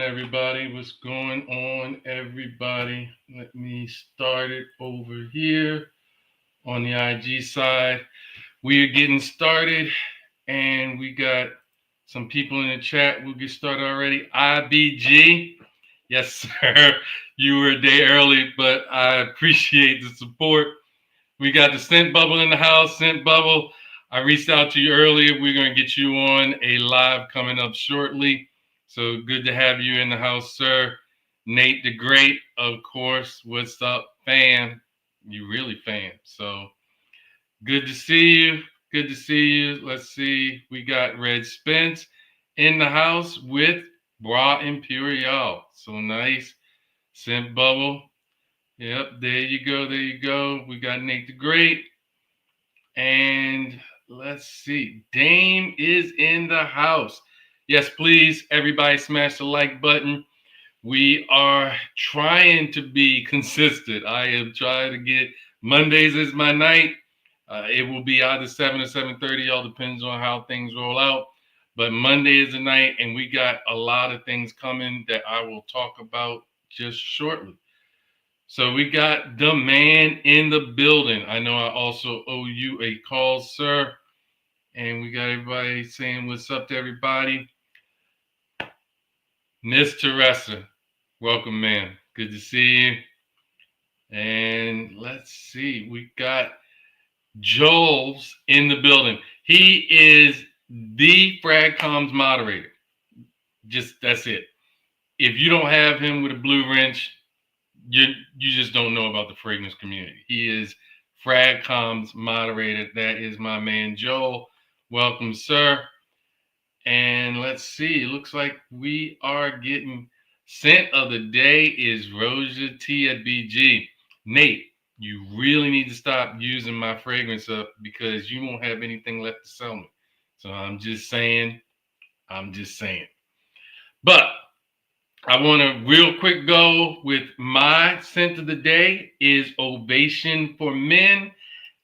everybody? What's going on, everybody? Let me start it over here on the IG side. We are getting started, and we got some people in the chat. We'll get started already. IBG, yes, sir. You were a day early, but I appreciate the support. We got the scent bubble in the house. Scent bubble, I reached out to you earlier. We're going to get you on a live coming up shortly. So good to have you in the house, sir. Nate the Great, of course. What's up, fam? You really fam. So good to see you. Good to see you. Let's see. We got Red Spence in the house with Bra Imperial. So nice. Scent bubble. Yep, there you go. There you go. We got Nate the Great. And let's see. Dame is in the house. Yes, please, everybody smash the like button. We are trying to be consistent. I am trying to get Mondays is my night. It will be either 7 or 7:30. All depends on how things roll out. But Monday is the night, and we got a lot of things coming that I will talk about just shortly. So we got the man in the building. I know I also owe you a call, sir. And we got everybody saying what's up to everybody. Miss Teresa, welcome, man. Good to see you. And let's see, we got Joel's in the building. He is the Fragcoms moderator. Just that's it. If you don't have him with a blue wrench, you just don't know about the fragrance community. He is Fragcoms moderator. That is my man Joel. Welcome, sir. And let's see. It looks like we are getting scent of the day is Rosia T at BG. Nate, you really need to stop using my fragrance up because you won't have anything left to sell me. So I'm just saying. But I want to real quick go with my scent of the day is Ovation for Men.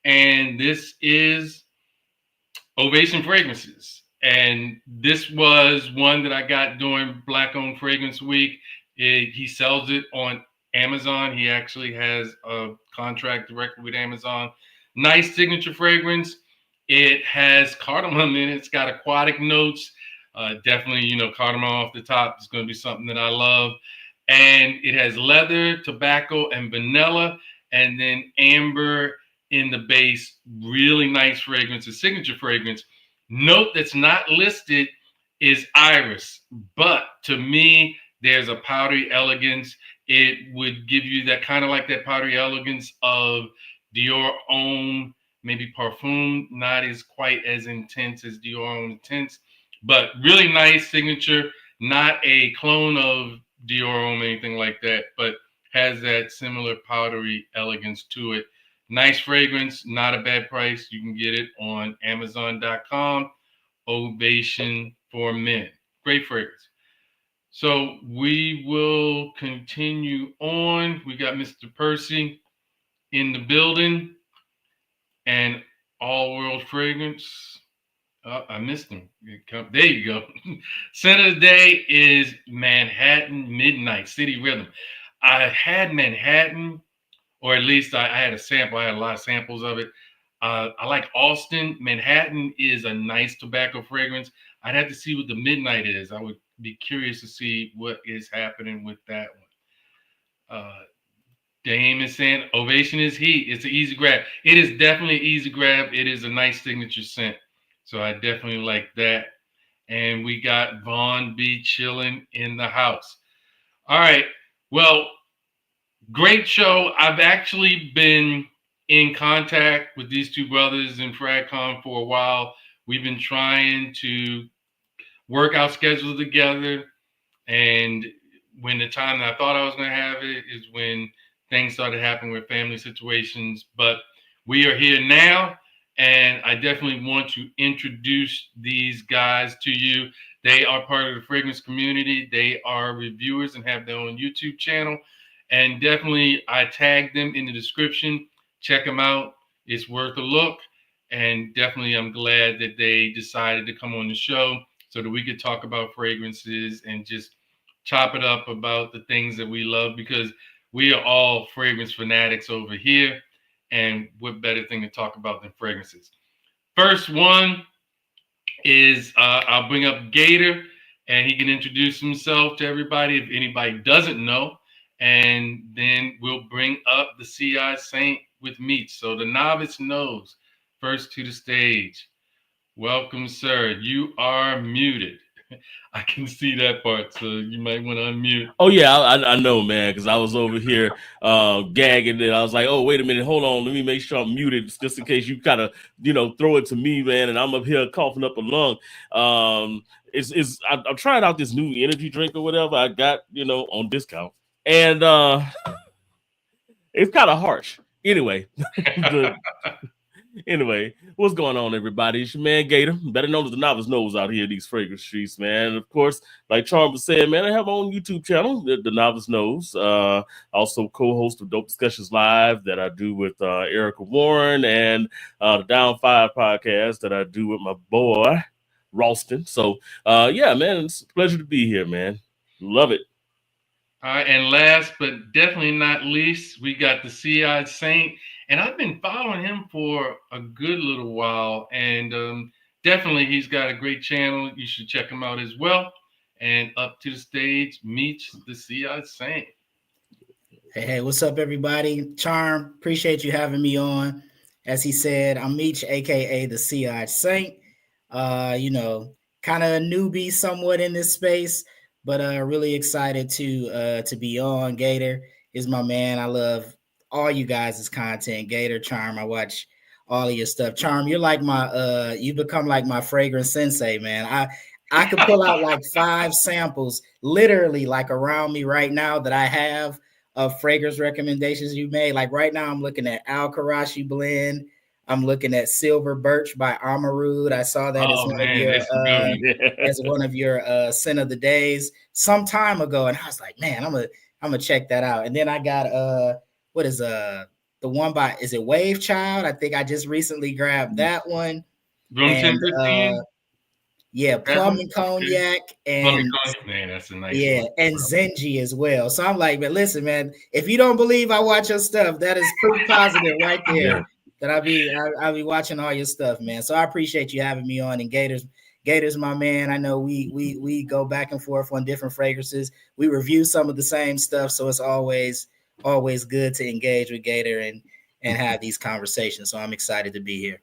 And this is Ovation Fragrances. And this was one that I got during Black Owned Fragrance Week. He sells it on Amazon. He actually has a contract directly with Amazon. Nice signature fragrance. It has cardamom in it. It's got aquatic notes. Definitely, cardamom off the top is going to be something that I love. And it has leather, tobacco, and vanilla, and then amber in the base. Really nice fragrance, a signature fragrance. Note that's not listed is iris, but to me, there's a powdery elegance. It would give you that kind of like that powdery elegance of Dior Homme, maybe Parfum, not as quite as intense as Dior Homme Intense, but really nice signature, not a clone of Dior Homme, anything like that, but has that similar powdery elegance to it. Nice fragrance, not a bad price. You can get it on Amazon.com. Ovation for Men. Great fragrance. So we will continue on. We got Mr. Percy in the building and All World Fragrance. Oh, I missed him. There you go. Scent of the day is Manhattan Midnight City Rhythm. I had Manhattan, or at least I had a sample. I had a lot of samples of it. I like Austin. Manhattan is a nice tobacco fragrance. I'd have to see what the Midnight is. I would be curious to see what is happening with that one. Dame is saying Ovation is heat. It's an easy grab. It is definitely an easy grab. It is a nice signature scent. So I definitely like that. And we got Vaughn B. chilling in the house. All right. Well, great show. I've actually been in contact with these two brothers in Fragcom for a while. We've been trying to work out schedules together. And when the time that I thought I was going to have it is when things started happening with family situations. But we are here now. And I definitely want to introduce these guys to you. They are part of the fragrance community. They are reviewers and have their own YouTube channel. And definitely, I tagged them in the description. Check them out. It's worth a look. And definitely, I'm glad that they decided to come on the show so that we could talk about fragrances and just chop it up about the things that we love, because we are all fragrance fanatics over here. And what better thing to talk about than fragrances? First one is I'll bring up Gator, and he can introduce himself to everybody if anybody doesn't know. And then we'll bring up the CI Saint with Meech. So the novice knows. First to the stage. Welcome, sir. You are muted. I can see that part, so you might want to unmute. Oh yeah, I know, man, because I was over here gagging, and I was like, oh wait a minute, hold on, let me make sure I'm muted just in case you kind of throw it to me, man, and I'm up here coughing up a lung. I'm trying out this new energy drink or whatever I got on discount, and it's kind of harsh. Anyway, Anyway, what's going on, everybody? It's your man Gator, better known as the Novice Knows out here in these fragrance streets, man. And of course, like Charm was saying, man, I have my own YouTube channel, the Novice Knows. Also co-host of Dope Discussions Live that I do with Erica Warren, and the Down 5 podcast that I do with my boy Ralston. So yeah, man, it's a pleasure to be here, man. Love it. All right, and last but definitely not least, we got the CI Saint. And I've been following him for a good little while. And definitely he's got a great channel. You should check him out as well. And up to the stage, Meech, the CI Saint. Hey, what's up, everybody? Charm, appreciate you having me on. As he said, I'm Meech, a.k.a. the CI Saint. Kind of a newbie somewhat in this space, but really excited to be on. Gator is my man. I love all you guys' content. Gator, Charm, I watch all of your stuff. Charm, you're like my you become like my fragrance sensei, man. I could pull out like 5 samples literally like around me right now that I have of fragrance recommendations you made. Like right now I'm looking at Al Karashi blend. I'm looking at Silver Birch by Amarud. I saw that as one of your scent of the days some time ago, and I was like, man, I'm gonna check that out. And then I got what is the one by, is it Wave Child? I think I just recently grabbed that one. Room 1015? Yeah, Plum and Cognac. And man, that's a nice one. And Zenji as well. So I'm like, man, listen, man, if you don't believe I watch your stuff, that is proof positive right there. Yeah. That I'll be watching all your stuff, man. So I appreciate you having me on. And Gator's my man. I know we go back and forth on different fragrances. We review some of the same stuff, so it's always good to engage with Gator and have these conversations. So I'm excited to be here.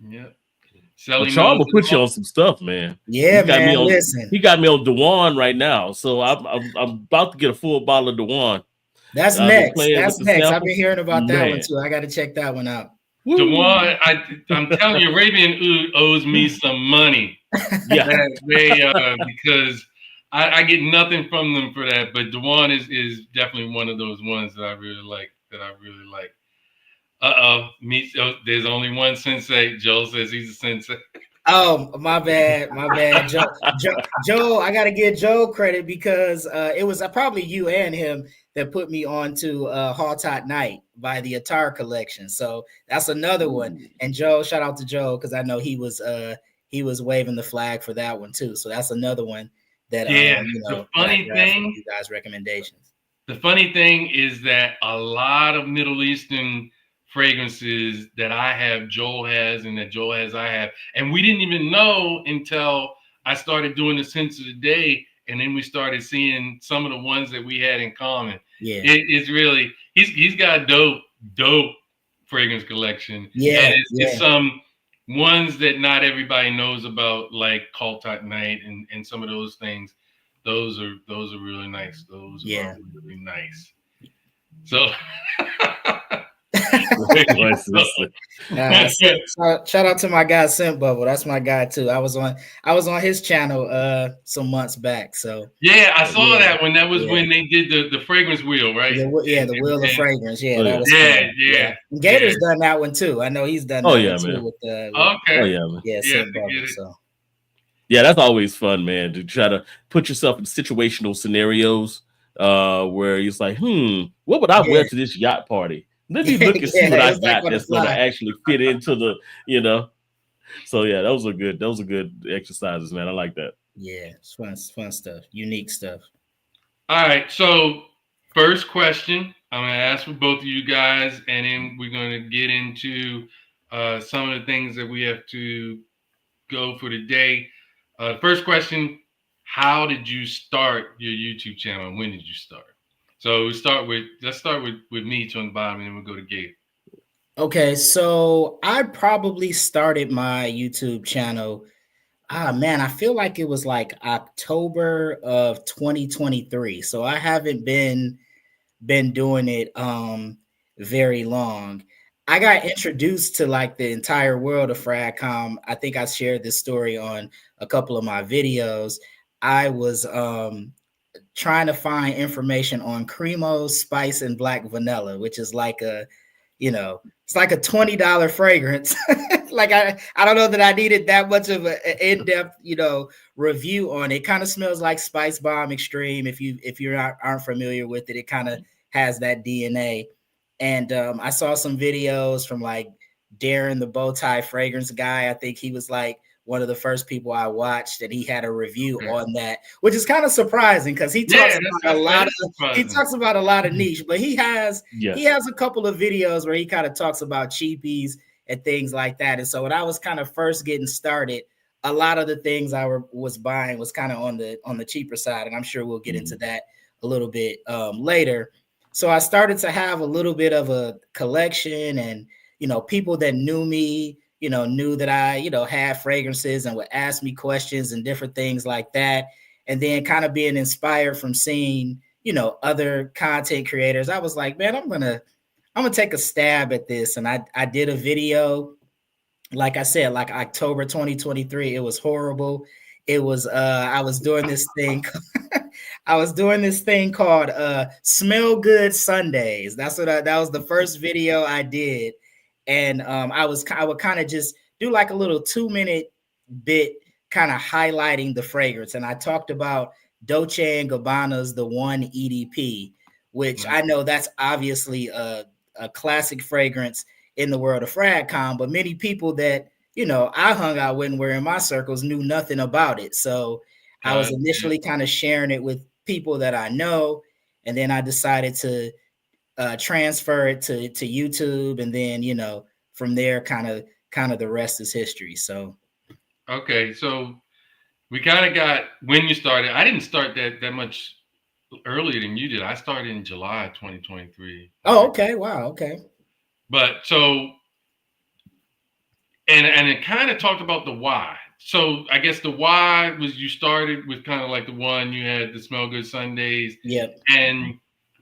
Yep. Well, Charles will put you on some stuff, man. Yeah, man. Listen, he got me on Dewan right now, so I'm about to get a full bottle of Dewan. That's next. That's next. I've been hearing about that one too. I got to check that one out. Dewan, I'm telling you, Arabian Oud owes me some money. Yeah, because I get nothing from them for that. But Dewan is definitely one of those ones that I really like. There's only one sensei. Joe says he's a sensei. Oh, my bad. Joe, I gotta give Joe credit because it was probably you and him that put me on to Hot Night by the Attar collection. So that's another one. And Joe, shout out to Joe because I know he was waving the flag for that one too. So that's another one that the funny thing, you guys' recommendations. The funny thing is that a lot of Middle Eastern fragrances that I have, Joel has, and that Joel has, I have, and we didn't even know until I started doing the Scents of the Day, and then we started seeing some of the ones that we had in common. Yeah, it's really he's got a dope fragrance collection. Yeah, and it's some ones that not everybody knows about, like Hot Night and some of those things. Those are really nice. Those are really nice. So. Shout out to my guy Scent Bubble. That's my guy too. I was on his channel some months back. So yeah, I saw that when when they did the fragrance wheel, right? The wheel of fragrance. Yeah, that was yeah. And Gator's done that one too. I know he's done that one too with Scent Bubble. So yeah, that's always fun, man, to try to put yourself in situational scenarios where it's like, what would I wear to this yacht party? Let me look and see what I got that's going to actually fit into the, So yeah, those are good exercises, man. I like that. Yeah, it's fun stuff, unique stuff. All right. So first question, I'm gonna ask for both of you guys, and then we're gonna get into some of the things that we have to go for today. First question: how did you start your YouTube channel, and when did you start? So let's start with me on the bottom, and then we'll go to Gabe. Okay, so I probably started my YouTube channel. Man, I feel like it was like October of 2023. So I haven't been doing it very long. I got introduced to like the entire world of Fragcom. I think I shared this story on a couple of my videos. I was trying to find information on Cremo, Spice, and Black Vanilla, which is like it's like a $20 fragrance. Like I don't know that I needed that much of an in-depth, review on it. Kind of smells like Spice Bomb Extreme. If you aren't familiar with it, it kind of has that DNA. And I saw some videos from like Darren, the bow tie fragrance guy. I think he was like one of the first people I watched, and he had a review on that, which is kind of surprising because he talks about a lot of niche, but he has a couple of videos where he kind of talks about cheapies and things like that. And so when I was kind of first getting started, a lot of the things I was buying was kind of on the cheaper side, and I'm sure we'll get into that a little bit later. So I started to have a little bit of a collection, and people that knew me, knew that I, had fragrances and would ask me questions and different things like that. And then kind of being inspired from seeing, other content creators, I was like, man, I'm gonna take a stab at this. And I did a video, like I said, like October 2023. It was horrible. It was I was doing this thing. I was doing this thing called Smell Good Sundays. That was the first video I did. And I would kind of just do like a little 2-minute bit kind of highlighting the fragrance. And I talked about Dolce & Gabbana's The One EDP, which I know that's obviously a classic fragrance in the world of Fragcom, but many people that, I hung out with and were in my circles knew nothing about it. So I was initially kind of sharing it with people that I know. And then I decided to transfer it to YouTube, and then from there kind of the rest is history. So okay, so we kind of got when you started. I didn't start that much earlier than you did. I started in July 2023. Oh, okay, wow, okay. But so and it kind of talked about the why. So I guess the why was you started with kind of like the one you had the Smell Good Sundays. Yep.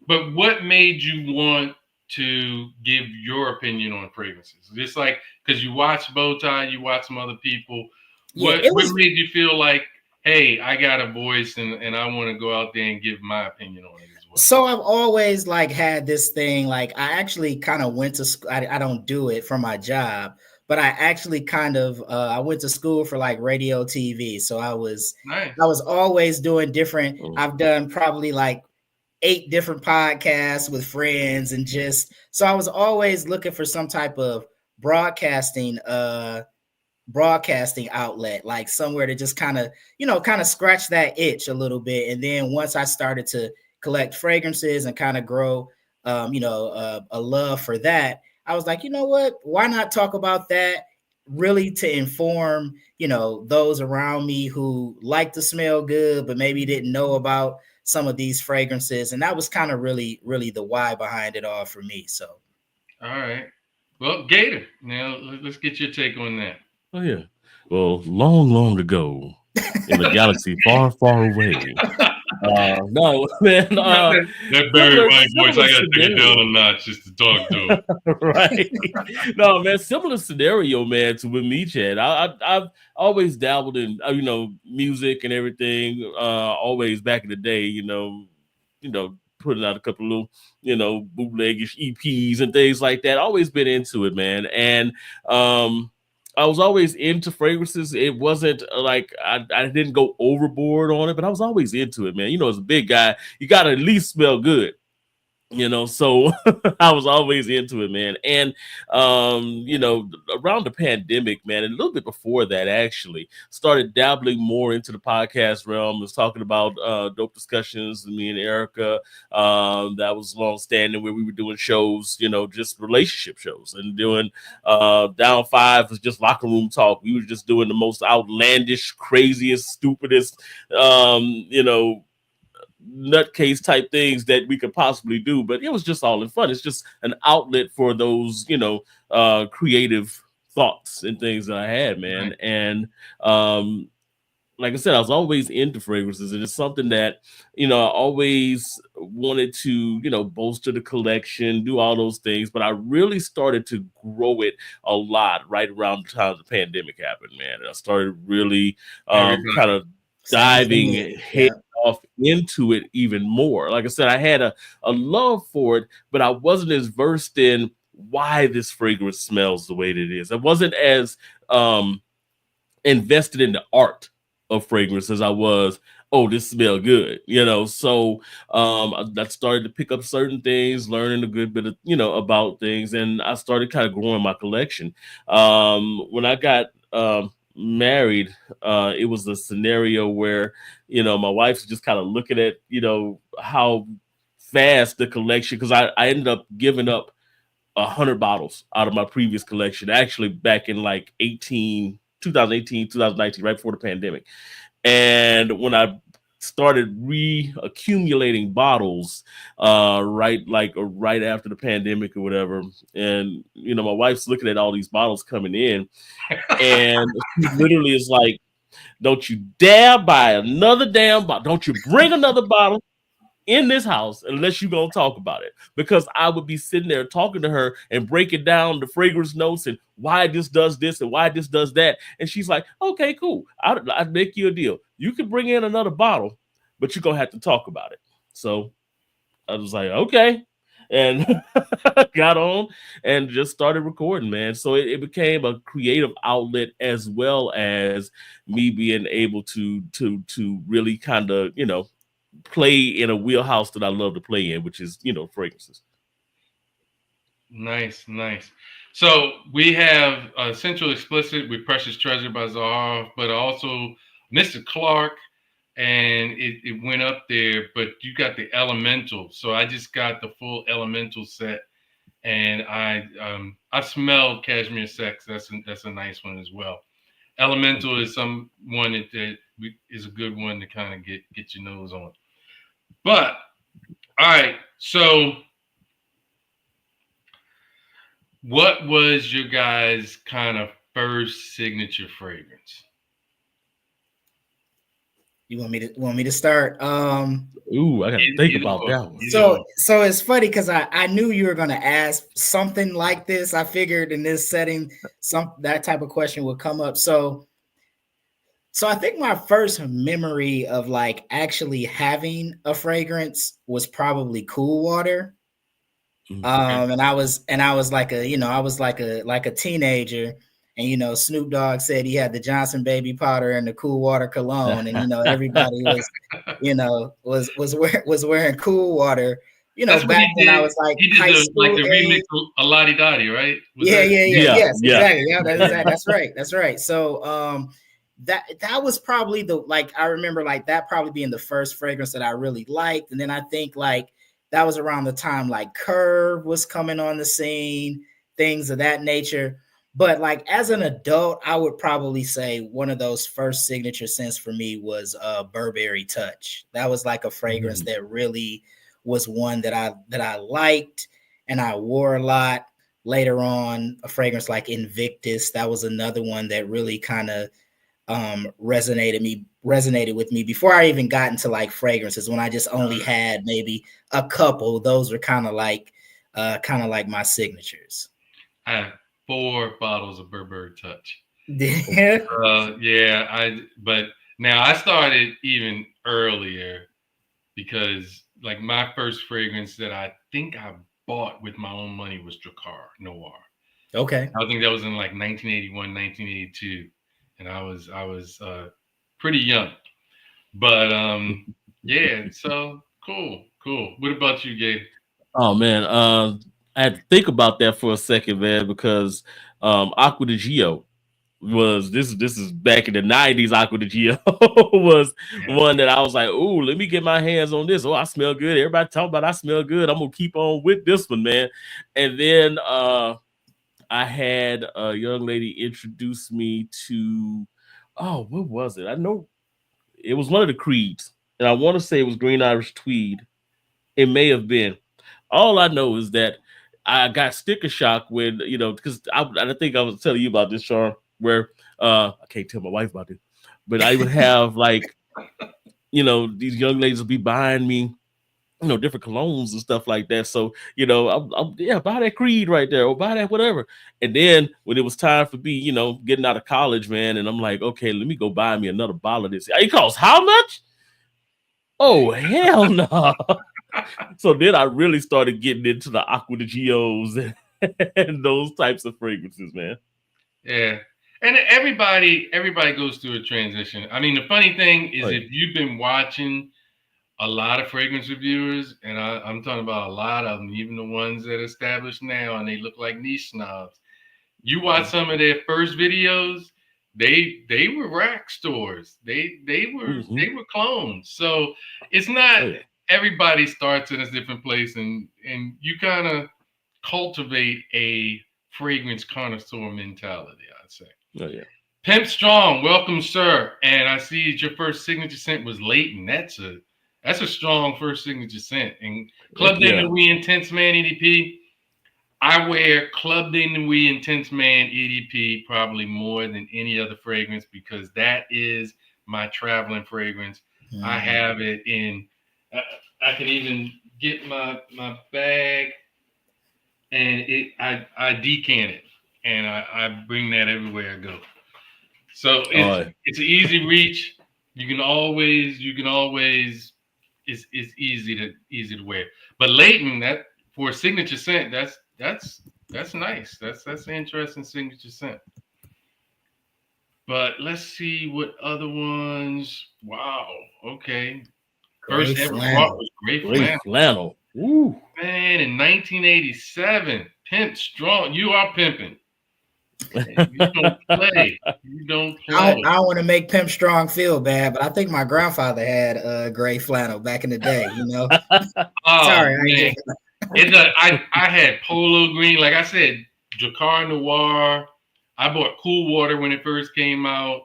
But what made you want to give your opinion on fragrances? Just like because you watch Bowtie, you watch some other people. What made you feel like, hey, I got a voice and I want to go out there and give my opinion on it as well? So I've always like had this thing. Like I actually kind of went to school. I don't do it for my job, but I actually kind of I went to school for like radio, TV. So I was always doing different. I've done probably like 8 different podcasts with friends, and so I was always looking for some type of broadcasting outlet, like somewhere to just kind of scratch that itch a little bit. And then once I started to collect fragrances and kind of grow a love for that, I was like, you know what, why not talk about that, really to inform those around me who like to smell good but maybe didn't know about some of these fragrances. And that was kind of really the why behind it all for me. So all right, well, Gator, now let's get your take on that. Oh yeah, well, long ago in a galaxy far away. No, man. That very white voice, I gotta take it down a notch just to talk to him. Right. No, man, similar scenario, man, to with me, Chad. I've always dabbled in music and everything. Always back in the day, putting out a couple of bootleggish EPs and things like that. Always been into it, man. And I was always into fragrances. It wasn't like I didn't go overboard on it, but I was always into it, man. As a big guy, you got to at least smell good. So I was always into it, man. And around the pandemic, man, and a little bit before that, actually started dabbling more into the podcast realm. Was talking about dope discussions with me and Erica. That was long standing, where we were doing shows, just relationship shows, and doing Down Five was just locker room talk. We were just doing the most outlandish, craziest, stupidest, nutcase type things that we could possibly do, but it was just all in fun. It's just an outlet for those, creative thoughts and things that I had, man. Right. And like I said, I was always into fragrances, and it's something that, I always wanted to, bolster the collection, do all those things, but I really started to grow it a lot right around the time the pandemic happened, man. And I started really kind of diving head off into it even more. Like I said, I had a love for it, but I wasn't as versed in why this fragrance smells the way that it is. I wasn't as invested in the art of fragrance as I was, oh, this smells good, So I started to pick up certain things, learning a good bit of, about things, and I started kind of growing my collection. When I got married, it was a scenario where, my wife's just kind of looking at, how fast the collection, because I ended up giving up 100 bottles out of my previous collection, actually back in like 2018, 2019, right before the pandemic. And when I started reaccumulating bottles, right after the pandemic or whatever, and my wife's looking at all these bottles coming in, and she literally is like, "Don't you dare buy another damn bottle! Don't you bring another bottle in this house unless you're gonna talk about it," because I would be sitting there talking to her and breaking down the fragrance notes and why this does this and why this does that. And she's like, "Okay, cool. I'd make you a deal. You can bring in another bottle, but you're gonna have to talk about it." So I was like, okay. And got on and just started recording, man. So it became a creative outlet, as well as me being able to really kind of, play in a wheelhouse that I love to play in, which is, fragrances. Nice. So we have Central Explicit with Precious Treasure by Zahar, but also Mr. Clark, and it went up there, but you got the Elemental. So I just got the full Elemental set, and I smelled Cashmere Sex. That's a nice one as well. Elemental is one that is a good one to kind of get your nose on. But all right, so what was your guys' kind of first signature fragrance? You want me to start? Ooh, I gotta think about that one. So it's funny because I knew you were gonna ask something like this. I figured in this setting, that type of question would come up. So I think my first memory of like actually having a fragrance was probably Cool Water. And I was like a teenager, and Snoop Dogg said he had the Johnson baby powder and the Cool Water cologne, and everybody was wearing Cool Water. That's back when I was like he did high school like the remix of A Lottie Dottie, right? Yes, exactly. Yeah, that's right. So that was probably I remember like that probably being the first fragrance that I really liked, and then I think like that was around the time like Curve was coming on the scene, things of that nature. But like as an adult, I would probably say one of those first signature scents for me was Burberry Touch. That was like a fragrance that really was one that I liked and I wore a lot. Later on, a fragrance like Invictus, that was another one that really kind of resonated with me before I even got into like fragrances. When I just only had maybe a couple, those were kind of like my signatures. I have 4 bottles of Burberry Touch. Yeah. But now I started even earlier, because like my first fragrance that I think I bought with my own money was Drakkar Noir. Okay. I think that was in like 1981, 1982. And I was pretty young, but yeah. So cool. What about you, Gabe? Oh man, I had to think about that for a second, man, because Aqua de Gio was this is back in the 90s. Aqua de Gio was Yeah. one that I was like, oh, let me get my hands on this. Oh, I smell good. Everybody talking about I smell good. I'm gonna keep on with this one, man. And then I had a young lady introduce me to, oh, what was it? I know it was one of the creeds, and I want to say it was Green Irish Tweed. It may have been. All I know is that I got sticker shock when, because I think I was telling you about this, Sean, where I can't tell my wife about it, but I would have like, these young ladies would be buying me, different colognes and stuff like that. So, yeah, buy that Creed right there or buy that whatever. And then when it was time for me, getting out of college, man, and I'm like, okay, let me go buy me another bottle of this. It costs how much? Oh, hell no. So then I really started getting into the Aqua de Gios and those types of fragrances, man. Yeah. And everybody goes through a transition. I mean, the funny thing is, if you've been watching a lot of fragrance reviewers, and I'm talking about a lot of them, even the ones that are established now, and they look like niche snobs. You watch some of their first videos, they were rack stores. They were clones. So it's not everybody starts in a different place, and you kind of cultivate a fragrance connoisseur mentality, I'd say. Oh yeah. Pimp Strong, welcome, sir. And I see your first signature scent was Leighton. That's a strong first signature scent. And Club de Nuit Intense Man EDP. I wear Club de Nuit Intense Man EDP probably more than any other fragrance because that is my traveling fragrance. I have it in. I can even get my bag, and I decant it, and I bring that everywhere I go. So it's an easy reach. You can always it's easy to wear. But Leighton, that for a signature scent, that's nice. That's an interesting signature scent. But let's see what other ones. Wow. Okay. First ever brought was Gray Flannel. Ooh. Man, in 1987, Pimp Strong. You are pimping. You don't play. You don't play. I don't want to make Pimp Strong feel bad, but I think my grandfather had gray flannel back in the day. Sorry, man. I had polo green. Like I said, Dracar Noir. I bought Cool Water when it first came out.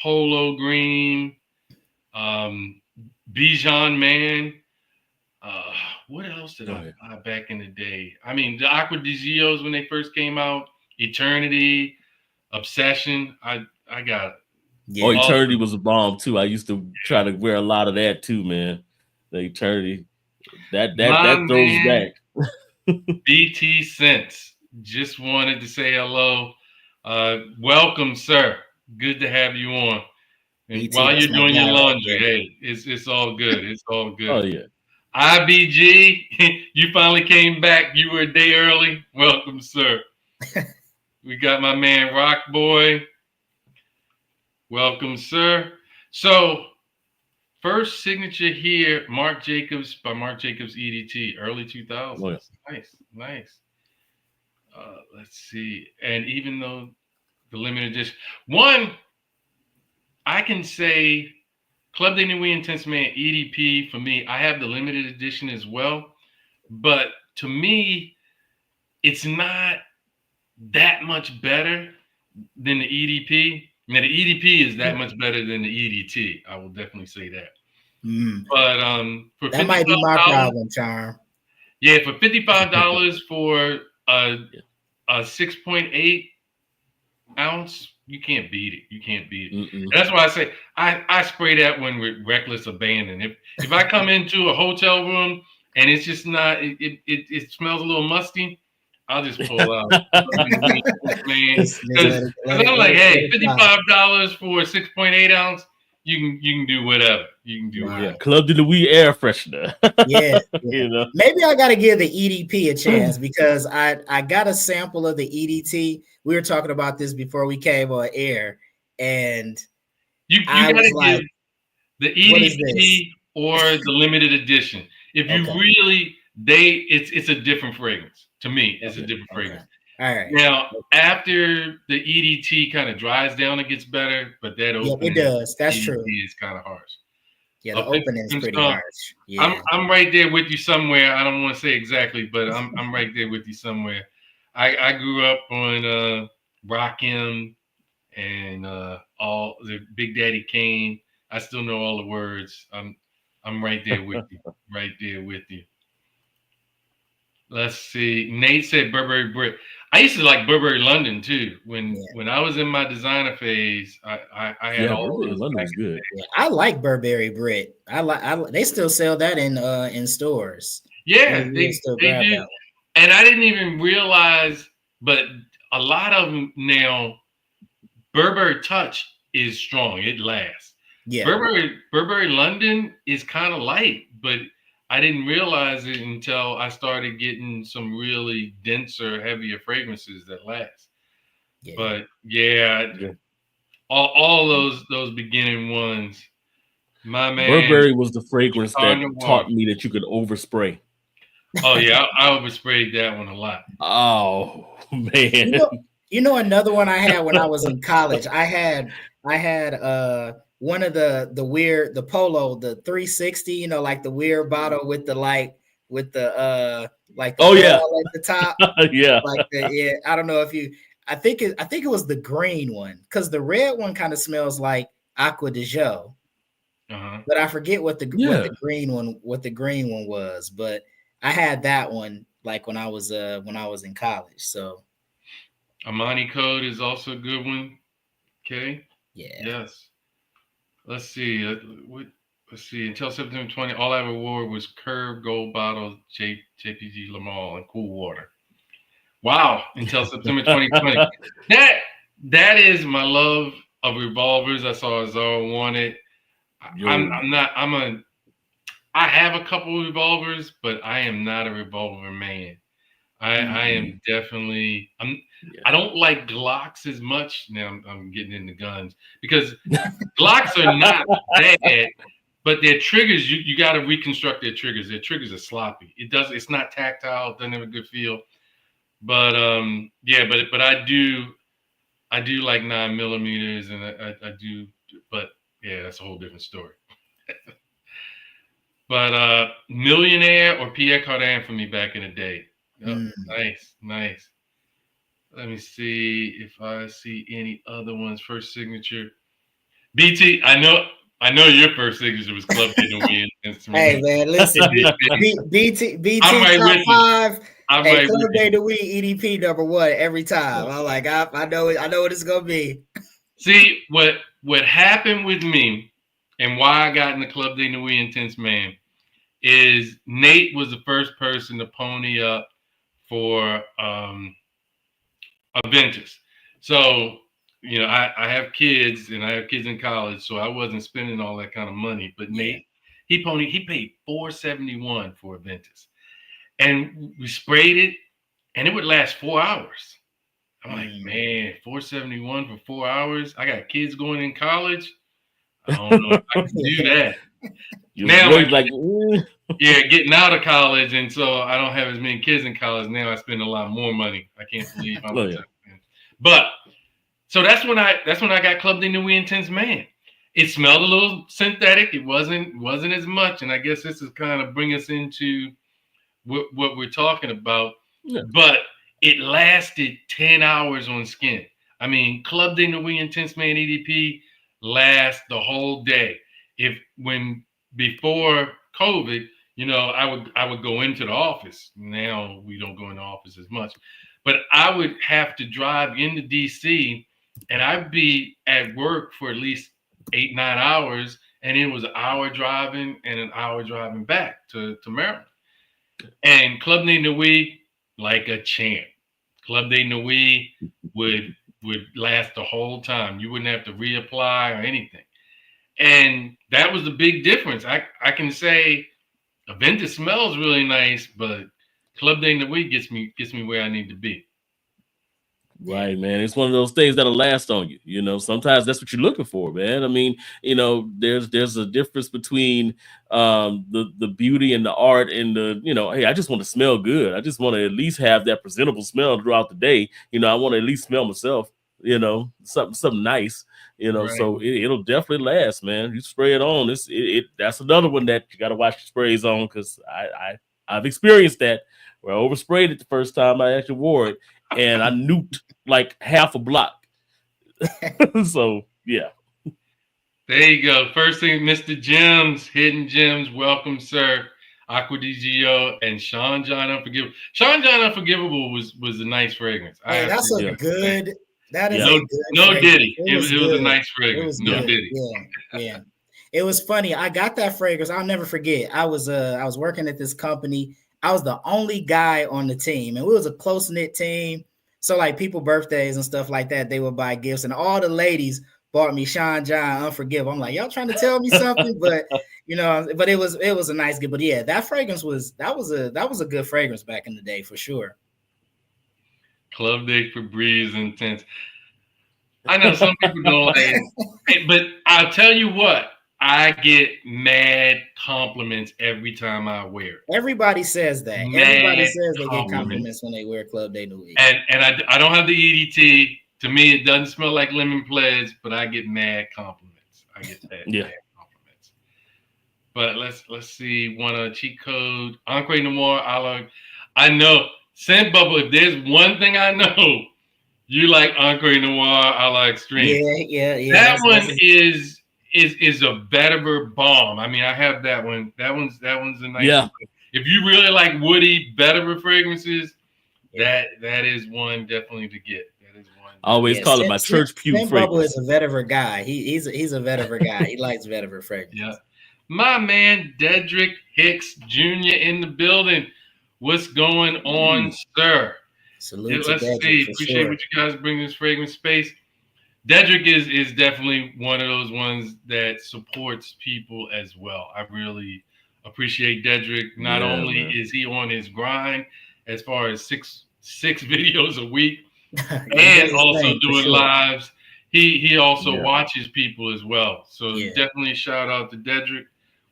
Polo green. Bijan Man. What else did I buy back in the day? I mean, the Aqua de Gios when they first came out. Eternity, Obsession. I got it. Yeah. Oh, Eternity was a bomb too. I used to try to wear a lot of that too, man. The Eternity. That throws back. BT Sense. Just wanted to say hello. Welcome, sir. Good to have you on. And BT, while you're doing your laundry, hey, it's all good. It's all good. Oh yeah. IBG, you finally came back. You were a day early. Welcome, sir. We got my man Rock Boy. Welcome, sir. So, first signature here, Marc Jacobs by Marc Jacobs EDT, early 2000s. Oh, yeah. Nice. Let's see. And even though the limited edition, one, I can say Club de Nuit Intense Man EDP for me, I have the limited edition as well. But to me, it's not that much better than the EDP. Now, the EDP is that much better than the EDT. I will definitely say that. But for that might be my problem, Charm. Yeah, for $55 for a 6.8 ounce, you can't beat it. You can't beat it. That's why I say I spray that one with reckless abandon. If I come into a hotel room and it's just not, it smells a little musty, I'll just pull out. Because I'm like, hey, $55 for a 6.8 ounce, you can do whatever. You can do whatever. Club de Nuit air freshener. Yeah. Maybe I got to give the EDP a chance because I got a sample of the EDT. We were talking about this before we came on air, and you got to give the EDP or the limited edition. If you really it's a different fragrance to me. It's a different fragrance. All right. Now, after the EDT kind of dries down, it gets better, but that opening, it does. That's EDT true. is kind of harsh. Yeah, the opening is pretty Skunk, harsh. Yeah. I'm right there with you somewhere. I don't want to say exactly, but I'm right there with you somewhere. I grew up on Rakim and all the Big Daddy Kane. I still know all the words. I'm right there with you. Right there with you. Let's see. Nate said Burberry Brit. I used to like Burberry London too. When I was in my designer phase, I had all Burberry those. London is good. Yeah, I like Burberry Brit. They still sell that in stores. Yeah, they still they grab do. that one. And I didn't even realize, but a lot of them now, Burberry Touch is strong. It lasts. Yeah. Burberry London is kind of light, but I didn't realize it until I started getting some really denser, heavier fragrances that last. Yeah. But yeah. All those beginning ones. My man, Burberry was the fragrance that taught me that you could overspray. Oh yeah, I oversprayed that one a lot. Oh man. You know another one I had when I was in college. I had one of the weird, the Polo, the 360, you know, like the weird bottle with the like with the like the at the top. Yeah. Like I don't know if you I think it was the green one, because the red one kind of smells like Aqua de Jo. But I forget what the green one was. But I had that one like when I was in college. So Amani Code is also a good one. Okay. Yeah. Yes. Let's see. Let's see. Until September 20, all I ever wore was Curve Gold Bottle JPG Lamal and Cool Water. Wow. Until September 2020. That is my love of revolvers. I saw Zara wanted. I have a couple of revolvers, but I am not a revolver man. I am definitely I don't like Glocks as much. Now I'm getting into guns because Glocks are not bad, but their triggers, you got to reconstruct their triggers. Their triggers are sloppy. It's not tactile, it doesn't have a good feel. But but I do like 9mm, and I do, but yeah, that's a whole different story. But Millionaire or Pierre Cardin for me back in the day. Oh, nice. Let me see if I see any other ones. First signature, BT. I know your first signature was Club Day Novice. Hey man, listen, BT I'm right top with 5. I'm hey, right Club with Day Novice EDP number 1 every time. I'm like, I know what it's gonna be. See what happened with me, and why I got in the Club Day Novice Intense Man is Nate was the first person to pony up for Aventus. So, you know, I have kids and I have kids in college, so I wasn't spending all that kind of money. But Nate, he paid $471 for Aventus. And we sprayed it and it would last 4 hours. I'm like, man, $471 for 4 hours. I got kids going in college. I don't know if I can do that. Getting out of college, and so I don't have as many kids in college now. I spend a lot more money. I can't believe how much. But so that's when I got Club de Nuit Intense Man. It smelled a little synthetic. It wasn't as much, and I guess this is kind of bring us into what we're talking about. Yeah. But it lasted 10 hours on skin. I mean, Club de Nuit Intense Man EDP lasts the whole day. Before COVID, you know, I would go into the office. Now we don't go in the office as much, but I would have to drive into DC, and I'd be at work for at least 8-9 hours, and it was an hour driving and an hour driving back to Maryland. And Club de Nuit, like a champ. Club de Nuit would last the whole time. You wouldn't have to reapply or anything. And that was the big difference. I can say Aventus smells really nice, but Club de Nuit gets me where I need to be. Right, man. It's one of those things that'll last on you. You know, sometimes that's what you're looking for, man. I mean, you know, there's a difference between the beauty and the art and the, you know, hey, I just want to smell good. I just want to at least have that presentable smell throughout the day. You know, I want to at least smell myself, you know, something nice, you know, Right. so it'll definitely last, man. You spray it on. That's another one that you gotta watch your sprays on, because I've experienced that where I oversprayed it the first time I actually wore it, and I nuked like half a block. So yeah. There you go. First thing, Mr. Gems, Hidden Gems, welcome, sir. Aqua DGO and Sean John Unforgivable. Sean John Unforgivable was a nice fragrance. Hey, that's a good. That is a good. No fragrance. Diddy. It was a nice fragrance. No Diddy. Yeah. It was funny. I got that fragrance. I'll never forget. I was working at this company. I was the only guy on the team, and we was a close-knit team. So like people birthdays and stuff like that, they would buy gifts, and all the ladies bought me Sean John Unforgivable. I'm like, y'all trying to tell me something? But you know, but it was a nice gift. But yeah, that fragrance was a good fragrance back in the day for sure. Club Day Febreze Intense. I know some people don't like it, but I'll tell you what, I get mad compliments every time I wear it. Everybody says that. Everybody says they get compliments when they wear Club Day New Week. And I don't have the EDT. To me, it doesn't smell like lemon pledge, but I get mad compliments. I get mad compliments. But let's see. One cheat code. Encre Noir. I know. Scent Bubble. If there's one thing I know, you like Encre Noir. I like Extreme. Yeah. That one is a vetiver bomb. I mean, I have that one. That one's a nice one. If you really like woody vetiver fragrances, that is one definitely to get. That is one. I always call it my church pew fragrance. Bubble is a vetiver guy. He's a vetiver guy. He likes vetiver fragrance. Yeah. My man Dedrick Hicks Jr. in the building. What's going on, sir? Salute Let's to see. Dedrick, Appreciate what you guys bring this fragrance space. Dedrick is definitely one of those ones that supports people as well. I really appreciate Dedrick. Not only is he on his grind as far as six videos a week and also doing lives, he also watches people as well. So definitely shout out to Dedrick.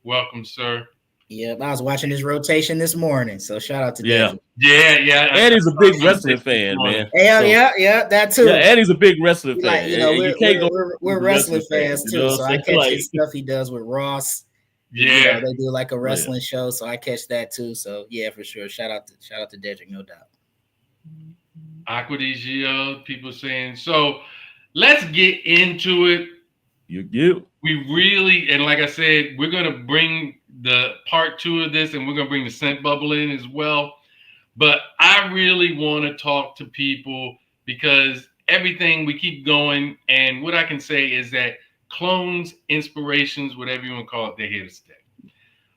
Welcome, sir. Yep, I was watching his rotation this morning, so shout out to Dedrick. Yeah. And he's a big wrestling fan, man. Yeah, that too. Yeah, and he's a big wrestling fan. You know, we're wrestling fans too, so I catch his stuff he does with Ross. Yeah, you know, they do like a wrestling show, so I catch that too. So yeah, for sure. Shout out to Dedrick, no doubt. Aqua DGO, people saying so. Let's get into it. We really, and like I said, we're gonna bring the part 2 of this, and we're gonna bring the scent bubble in as well. But I really want to talk to people because everything we keep going, and what I can say is that clones, inspirations, whatever you want to call it, they're here to stay.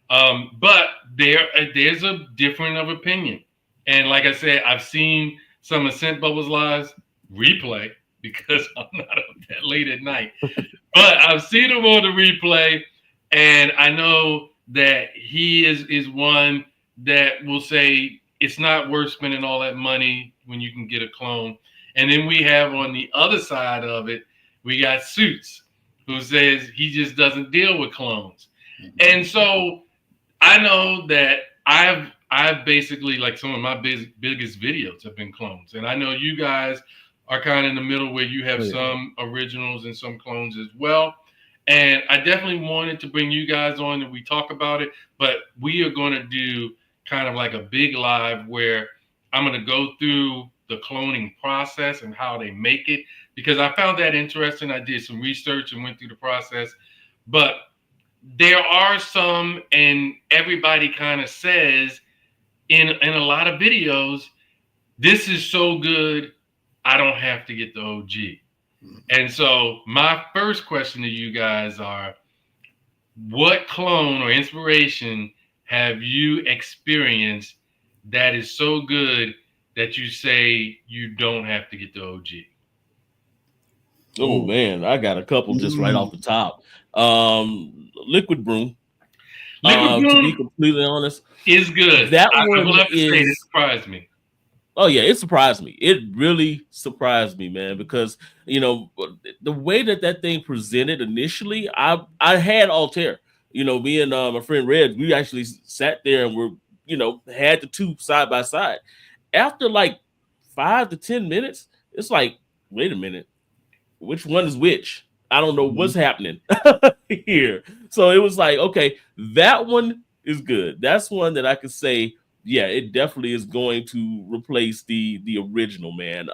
But there's a different of opinion, and like I said, I've seen some of Scent Bubble's lives replay because I'm not up that late at night. But I've seen him on the replay, and I know that he is one that will say it's not worth spending all that money when you can get a clone. And then we have on the other side of it, we got Suits, who says he just doesn't deal with clones. Mm-hmm. And so I know that I've basically, like, some of my biggest videos have been clones. And I know you guys are kind of in the middle where you have some originals and some clones as well. And I definitely wanted to bring you guys on and we talk about it, but we are going to do kind of like a big live where I'm going to go through the cloning process and how they make it, because I found that interesting. I did some research and went through the process, but there are some, and everybody kind of says in a lot of videos, this is so good, I don't have to get the OG. And so my first question to you guys are, what clone or inspiration have you experienced that is so good that you say you don't have to get the OG? Oh man, I got a couple just right off the top. Liquid Broom. Liquid Broom, to be completely honest, is good. That I one will have to say, it is surprised me. Oh yeah, it surprised me. It really surprised me, man, because the way that thing presented initially, I had Altair. Me and my friend Red, we actually sat there and were had the two side by side. After like 5 to 10 minutes, it's like, wait a minute, which one is which? I don't know what's happening here. So it was like, okay, that one is good. That's one that I could say, yeah, it definitely is going to replace the original, man.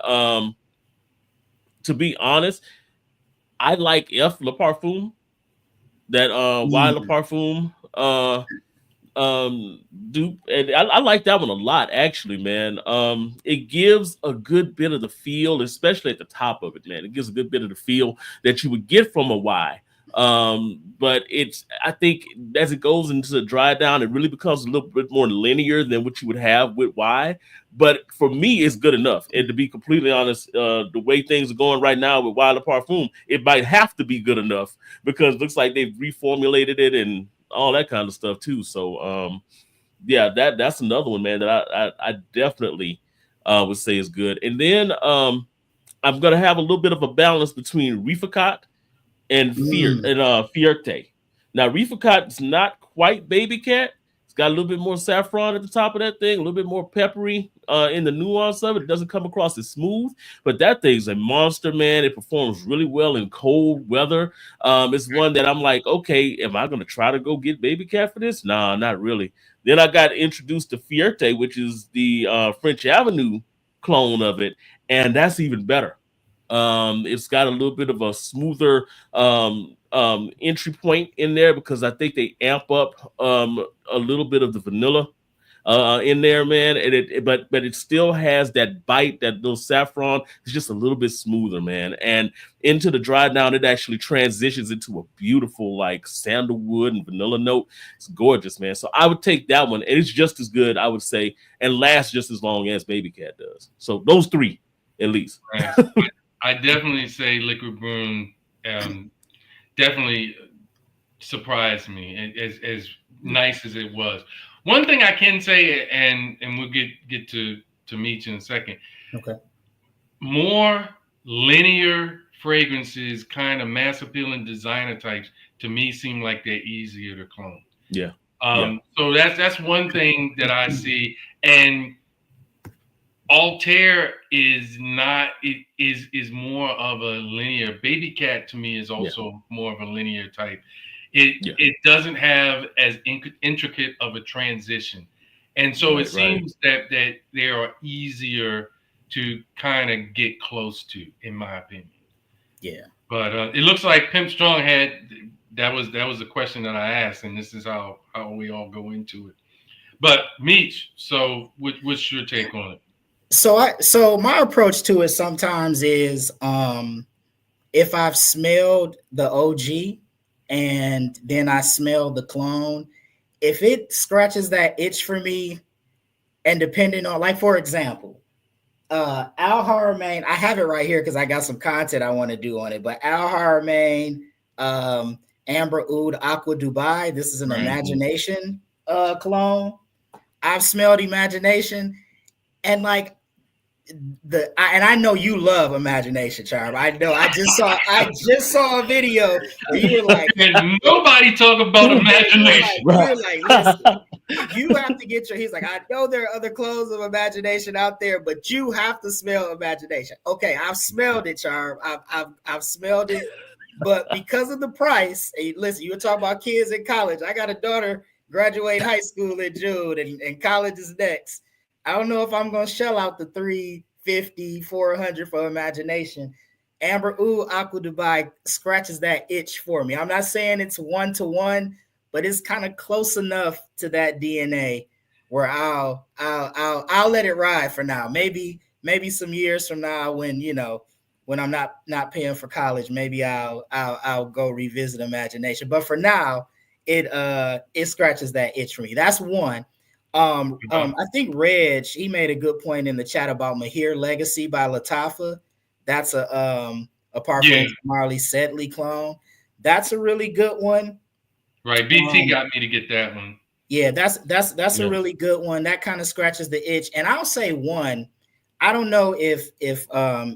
To be honest, I like F Le Parfum, that Y Le Mm. Parfum dupe, and I like that one a lot, actually, man. It gives a good bit of the feel, especially at the top of it, man. It gives a good bit of the feel that you would get from a Y. But I think as it goes into the dry down, it really becomes a little bit more linear than what you would have with Y. But for me, it's good enough. And to be completely honest, the way things are going right now with Y Le Parfum, it might have to be good enough, because it looks like they've reformulated it and all that kind of stuff too. So yeah, that's another one, man, that I definitely would say is good. And then I'm gonna have a little bit of a balance between Rifacat and Mm. Fierte. Now Rifacat is not quite Baby Cat. It's got a little bit more saffron at the top of that thing, a little bit more peppery in the nuance of it. It doesn't come across as smooth, but that thing's a monster, man. It performs really well in cold weather. It's one that I'm like, okay, am I gonna try to go get Baby Cat for this? Nah, not really. Then I got introduced to Fierte, which is the French Avenue clone of it, and that's even better. It's got a little bit of a smoother entry point in there, because I think they amp up a little bit of the vanilla in there, man. And but it still has that bite, that little saffron. It's just a little bit smoother, man. And into the dry down, it actually transitions into a beautiful like sandalwood and vanilla note. It's gorgeous, man. So I would take that one, and it's just as good, I would say, and lasts just as long as Baby Cat does. So those three, at least. Nice. I definitely say Liquid Broom definitely surprised me, as nice as it was. One thing I can say, and we'll get to Meech in a second. Okay. More linear fragrances, kind of mass appealing designer types, to me seem like they're easier to clone. Yeah. So that's one thing that I see. And Altair is not, it is more of a linear. Baby Cat to me is also more of a linear type. It doesn't have as intricate of a transition, and so it seems that they are easier to kind of get close to, in my opinion. Yeah. But it looks like Pimp Strong had that was the question that I asked, and this is how we all go into it. But Meech, so what's your take on it? So my approach to it sometimes is if I've smelled the OG and then I smell the clone, if it scratches that itch for me, and depending on, like, for example, Al Haramain, I have it right here because I got some content I want to do on it, but Al Haramain, Amber Oud Aqua Dubai, this is an Imagination cologne. I've smelled Imagination, and like I know you love Imagination, Charm. I know. I just saw a video where you were like, and nobody talk about Imagination. You're like, listen, you have to get your. He's like, I know there are other clones of Imagination out there, but you have to smell Imagination. Okay, I've smelled it, Charm. I've smelled it, but because of the price, and listen, you were talking about kids in college. I got a daughter graduate high school in June, and college is next. I don't know if I'm going to shell out the $350, $400 for Imagination. Amber Oud Aqua Dubai scratches that itch for me. I'm not saying it's 1-to-1, but it's kind of close enough to that DNA where I'll let it ride for now. Maybe some years from now, when I'm not paying for college, maybe I'll go revisit Imagination. But for now, it scratches that itch for me. That's one. I think Reg, he made a good point in the chat about Mahir Legacy by Lattafa. That's a parfum Marley Sedley clone. That's a really good one. Right, BT got me to get that one. Yeah, that's a really good one. That kind of scratches the itch. And I'll say one I don't know if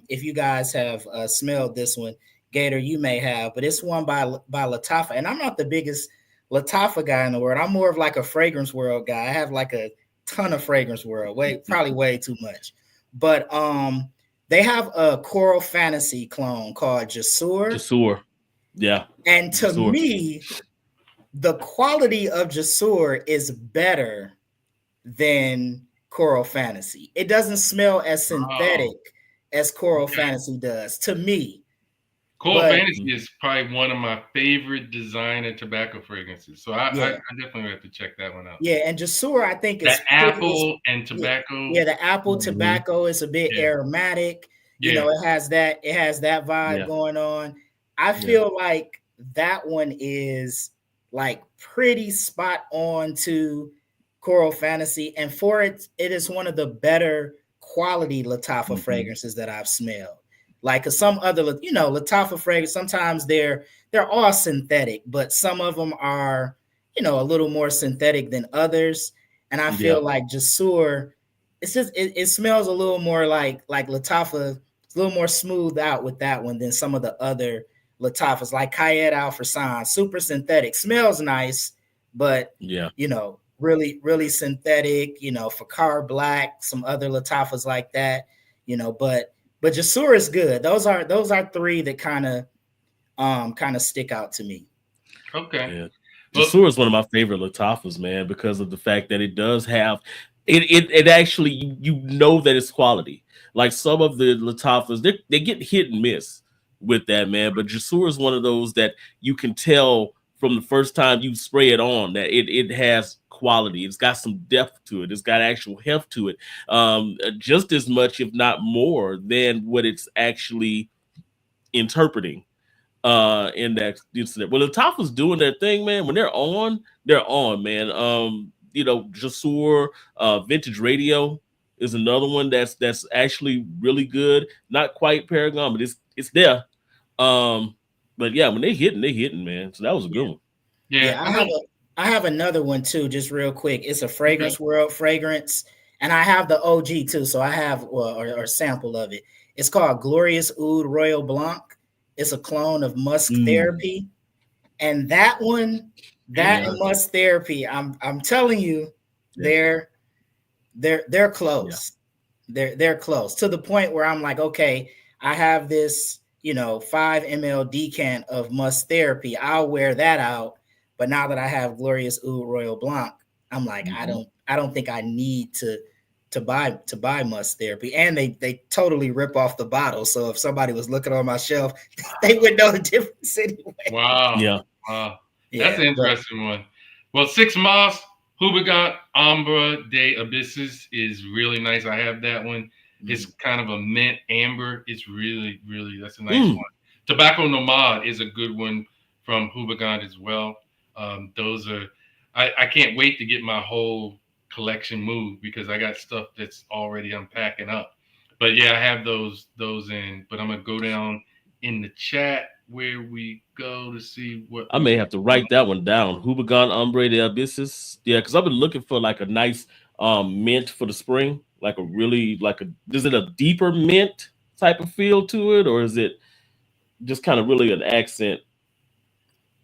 you guys have smelled this one, Gator. You may have, but it's one by Lattafa, and I'm not the biggest Lattafa guy in the world. I'm more of like a Fragrance World guy. I have like a ton of Fragrance World, probably way too much. But they have a Coral Fantasy clone called Jasur. Jasur, yeah. And to Jasur. me, the quality of Jasur is better than Coral Fantasy. It doesn't smell as synthetic as Coral Fantasy does to me. Coral Fantasy is probably one of my favorite designer tobacco fragrances. So I definitely have to check that one out. Yeah, and Jasur, I think is the apple and tobacco. Yeah, the apple tobacco is a bit aromatic. You know, it has that vibe going on. I feel like that one is like pretty spot on to Coral Fantasy, and for it is one of the better quality Lattafa fragrances that I've smelled. Like some other, Lattafa fragrance, sometimes they're all synthetic, but some of them are, a little more synthetic than others. And I feel like Jasur, it's just it smells a little more like Lattafa. It's a little more smoothed out with that one than some of the other Lattafas, like Kayed Al Farsan, super synthetic, smells nice, but really, really synthetic, Fakar Black, some other Lattafas like that, but Jasur is good. Those are three that kind of stick out to me. Okay. Yeah. Jasur is one of my favorite Lattafas, man, because of the fact that it does have it actually that it's quality. Like some of the Lattafas, they get hit and miss with that, man. But Jasur is one of those that you can tell from the first time you spray it on that it has quality. It's got some depth to it. It's got actual heft to it, just as much, if not more, than what it's actually interpreting in that incident. Well, Lattafa's doing their thing, man. When they're on, man. Jasur, Vintage Radio is another one that's actually really good. Not quite Paragon, but it's there. But yeah, when they're hitting, man. So that was a good one. Yeah, I have another one too, just real quick. It's a Fragrance World fragrance, and I have the OG too. So I have or sample of it. It's called Glorious Oud Royal Blanc. It's a clone of Musk Therapy, and that one, and Musk Therapy, I'm telling you, they're close. Yeah. They're close to the point where I'm like, okay, I have this, 5 ml decant of Musk Therapy. I'll wear that out. But now that I have Glorious Oud Royal Blanc, I'm like, I don't think I need to buy Musk Therapy. And they totally rip off the bottle. So if somebody was looking on my shelf, they would know the difference anyway. Wow. Yeah. Wow. That's an interesting one. Well, 6 Moss Hubagat Ambre de Abysses is really nice. I have that one. It's kind of a mint amber. It's really, really, that's a nice one. Tobacco Nomad is a good one from Hubagat as well. Those are, I can't wait to get my whole collection moved because I got stuff that's already unpacking up. But yeah, I have those in. But I'm gonna go down in the chat where we go to see what I may have to write that one down. Hubagat Ambre de Abysses. Yeah, because I've been looking for like a nice mint for the spring, like a really is it a deeper mint type of feel to it, or is it just kind of really an accent?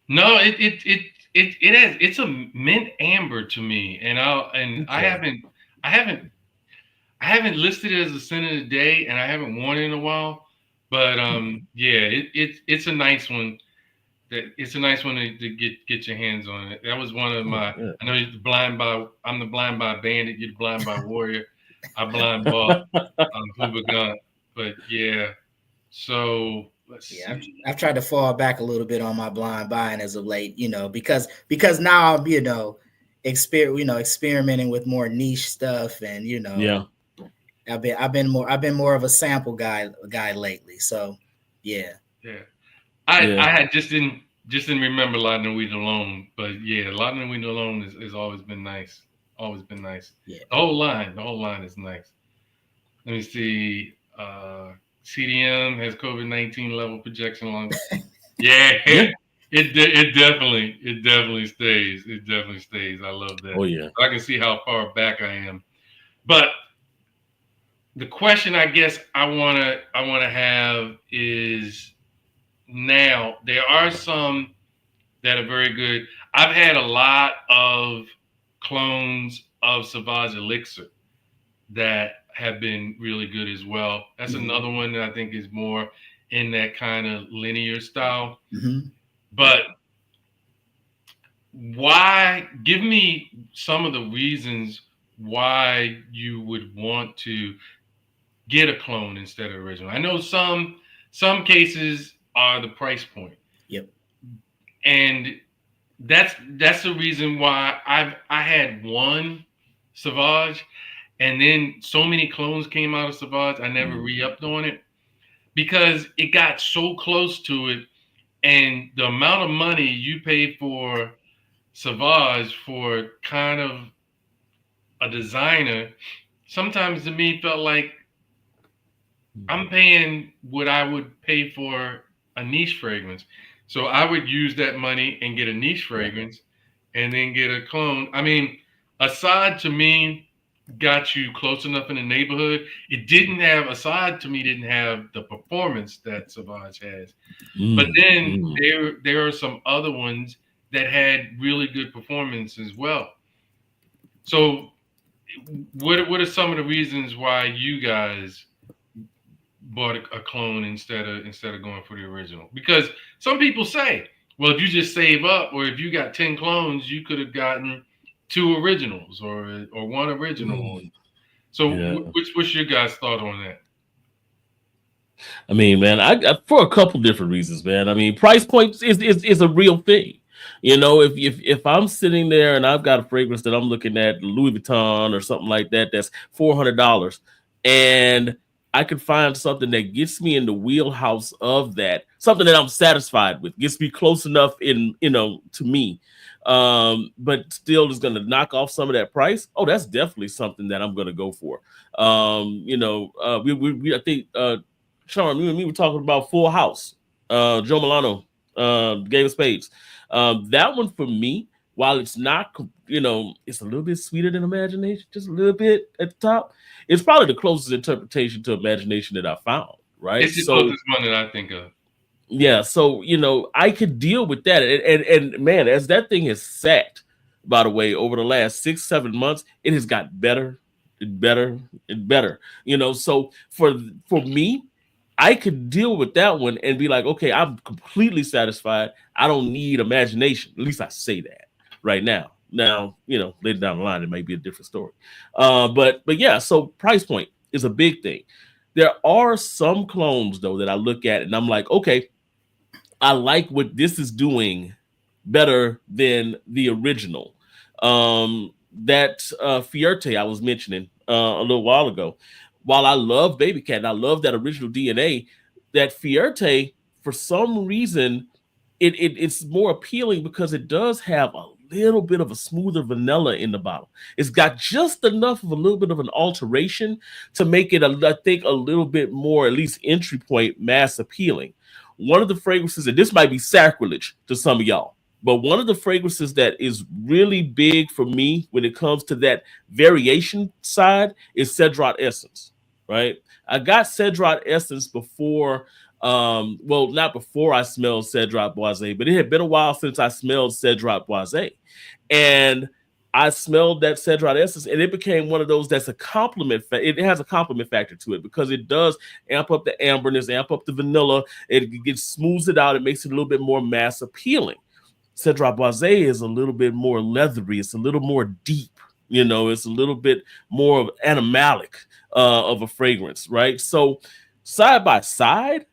No, it has, it's a mint amber to me, and I haven't listed it as a scent of the day, and I haven't worn it in a while, but it's a nice one. It's a nice one to get your hands on it. That was one of my. I know you're I'm the blind buy bandit. You're the blind buy warrior. I blind bought Hubagat, but yeah. So let's see. I've tried to fall back a little bit on my blind buying as of late, because now I'm experimenting with more niche stuff, and I've been more of a sample guy lately. So yeah. I had just didn't remember Laudanum Weed Alone, but yeah, Laudanum Weed Alone has always been nice. Always been nice. Yeah. The whole line is nice. Let me see. CDM has COVID-19 level projection along. It definitely stays. It definitely stays. I love that. Oh yeah. I can see how far back I am. But the question I guess I wanna have is, now there are some that are very good. I've had a lot of clones of Savage Elixir that have been really good as well. That's another one that I think is more in that kind of linear style. But why? Give me some of the reasons why you would want to get a clone instead of original. I know some cases are the price point. Yep. And that's the reason why I had one Savage, and then so many clones came out of Savage, I never re-upped on it because it got so close to it, and the amount of money you pay for Savage for kind of a designer, sometimes to me felt like I'm paying what I would pay for a niche fragrance. So I would use that money and get a niche fragrance and then get a clone. I mean, Assad to me got you close enough in the neighborhood. It didn't have, Assad to me didn't have the performance that Savage has. But then there are some other ones that had really good performance as well. So what are some of the reasons why you guys bought a clone instead of going for the original? Because some people say, well, if you just save up, or if you got 10 clones, you could have gotten 2 originals or 1 original. So what's your guys' thought on that? I mean, man, I for a couple different reasons, man. I mean, price points is a real thing. You know, if I'm sitting there and I've got a fragrance that I'm looking at, Louis Vuitton or something like that, that's $400, and I could find something that gets me in the wheelhouse of that, something that I'm satisfied with, gets me close enough in, to me, but still is going to knock off some of that price. Oh, that's definitely something that I'm going to go for. I think Sean, you and me were talking about Full House, Joe Milano, Game of Spades. That one for me, while it's not, it's a little bit sweeter than Imagination, just a little bit at the top. It's probably the closest interpretation to Imagination that I found, right? It's the closest one that I think of. Yeah, so, I could deal with that. And man, as that thing has sat, by the way, over the last 6-7 months, it has got better and better and better. So for me, I could deal with that one and be like, okay, I'm completely satisfied. I don't need Imagination. At least I say that right now. Now, later down the line, it might be a different story. But yeah, so price point is a big thing. There are some clones, though, that I look at and I'm like, okay, I like what this is doing better than the original. That Fierte I was mentioning a little while ago. While I love Baby Cat and I love that original DNA, that Fierte, for some reason, it's more appealing because it does have a little bit of a smoother vanilla in the bottle. It's got just enough of a little bit of an alteration to make it, I think, a little bit more, at least entry point, mass appealing. One of the fragrances, and this might be sacrilege to some of y'all, but one of the fragrances that is really big for me when it comes to that variation side is Cedrat Essence, right? I got Cedrat Essence before, not before I smelled Cedrat Boisé, but it had been a while since I smelled Cedrat Boisé. And I smelled that Cedrat Essence, and it became one of those that's a compliment. It has a compliment factor to it because it does amp up the amberness, amp up the vanilla. It smooths it out. It makes it a little bit more mass appealing. Cedrat Boisé is a little bit more leathery. It's a little more deep. It's a little bit more of animalic of a fragrance, right? So side by side,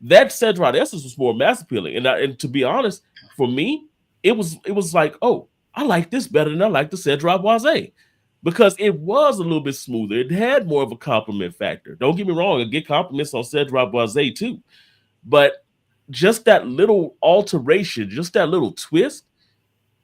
that Cedrat Essence was more mass appealing. And to be honest, for me, it was like, oh, I like this better than I like the Cedrat Boisé because it was a little bit smoother. It had more of a compliment factor. Don't get me wrong, I get compliments on Cedrat Boisé too. But just that little alteration, just that little twist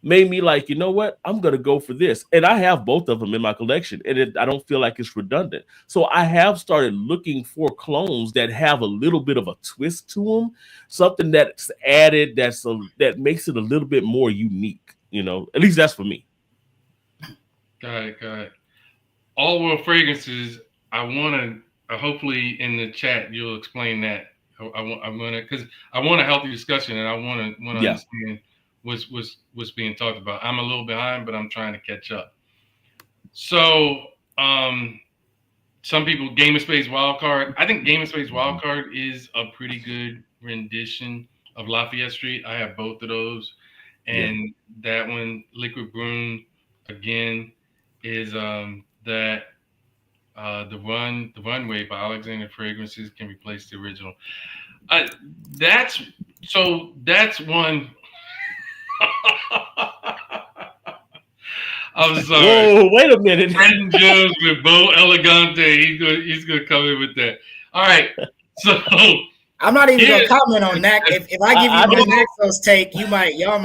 made me like, you know what? I'm going to go for this. And I have both of them in my collection, and I don't feel like it's redundant. So I have started looking for clones that have a little bit of a twist to them, something that's added that makes it a little bit more unique. At least that's for me. Got it. All World Fragrances, I want to hopefully in the chat you'll explain that. I'm gonna, because I want a healthy discussion and I want to understand what's being talked about. I'm a little behind, but I'm trying to catch up. So some people, Game of Space Wildcard. I think Game of Space Wildcard is a pretty good rendition of Lafayette Street. I have both of those, and that one, Liquid Broom, again, is that the Runway by Alexander Fragrances can replace the original. That's one. I'm sorry. Whoa, wait a minute. Brandon Jones with Bo Elegante. He's gonna come in with that. All right. So I'm not even gonna comment on that. If I give you the Naxos take, y'all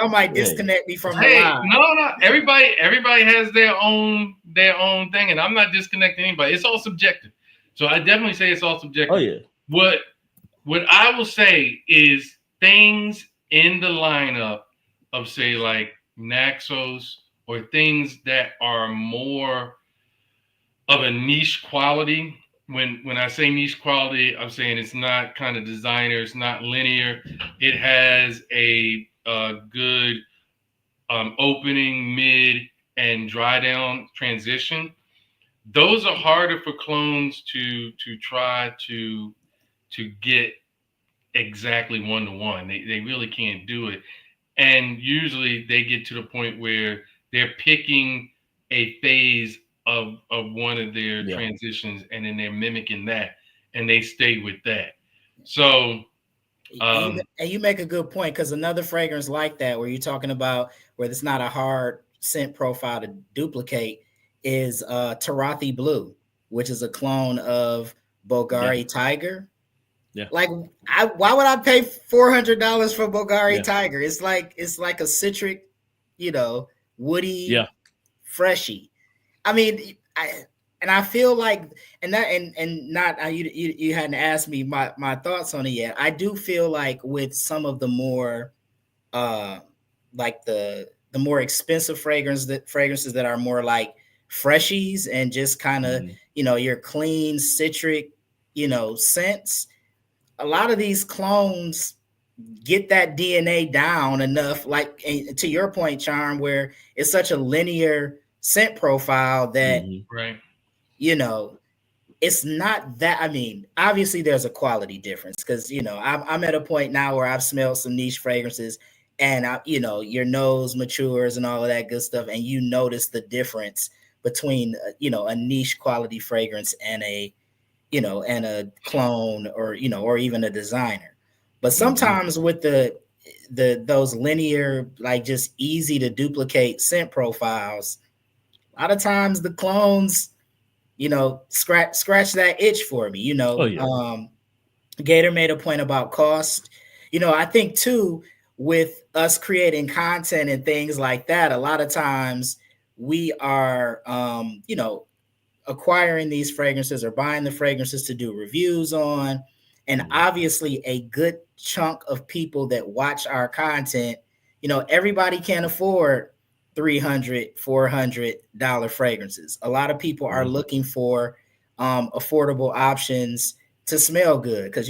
might disconnect me from the line. No. Everybody has their own thing, and I'm not disconnecting anybody. It's all subjective. So I definitely say it's all subjective. Oh yeah. What I will say is things in the lineup of, say, like Naxos, or things that are more of a niche quality. When I say niche quality, I'm saying it's not kind of designer, it's not linear. It has a good opening, mid, and dry down transition. Those are harder for clones to try to get exactly one-to-one. They really can't do it. And usually they get to the point where they're picking a phase of one of their transitions, and then they're mimicking that, and they stay with that. So and you make a good point, because another fragrance like that, where you're talking about where it's not a hard scent profile to duplicate, is Tarathi Blue, which is a clone of Bulgari Tiger. Yeah. Like, why would I pay $400 for Bulgari Tiger? It's like a citric, woody, freshy. I mean, I feel like, you hadn't asked me my thoughts on it yet. I do feel like with some of the more, like the more expensive fragrances that are more like freshies and just kind of, your clean citric, scents. A lot of these clones get that DNA down enough, like to your point, Charm, where it's such a linear scent profile that, it's not that. I mean, obviously there's a quality difference, because, I'm at a point now where I've smelled some niche fragrances, and your nose matures and all of that good stuff, and you notice the difference between, a niche quality fragrance and a clone, or even a designer. But sometimes with those linear, like just easy to duplicate scent profiles, a lot of times the clones, scratch that itch for me. Gator made a point about cost. I think too, with us creating content and things like that, a lot of times we are, acquiring these fragrances or buying the fragrances to do reviews on. And obviously a good chunk of people that watch our content, everybody can't afford $300, $400 fragrances. A lot of people are looking for affordable options to smell good. Because,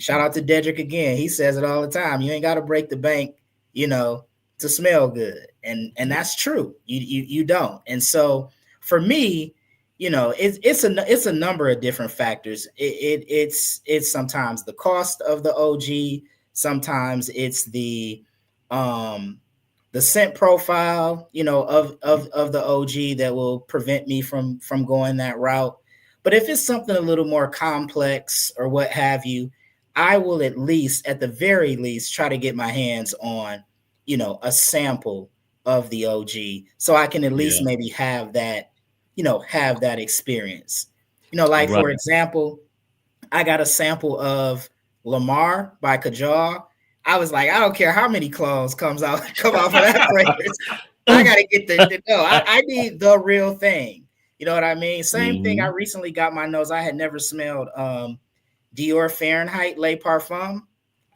shout out to Dedrick again. He says it all the time. You ain't got to break the bank, to smell good. And that's true. You don't. And so for me, it's a number of different factors. It's sometimes the cost of the OG. Sometimes it's the scent profile, of the OG that will prevent me from going that route. But if it's something a little more complex or what have you, I will at the very least, try to get my hands on, a sample of the OG, so I can at least maybe have that experience. For example, I got a sample of Lamar by Kajal. I was like, I don't care how many clones come off of that fragrance. I gotta get I need the real thing. You know what I mean? Same thing. I recently got my nose. I had never smelled Dior Fahrenheit Le Parfum.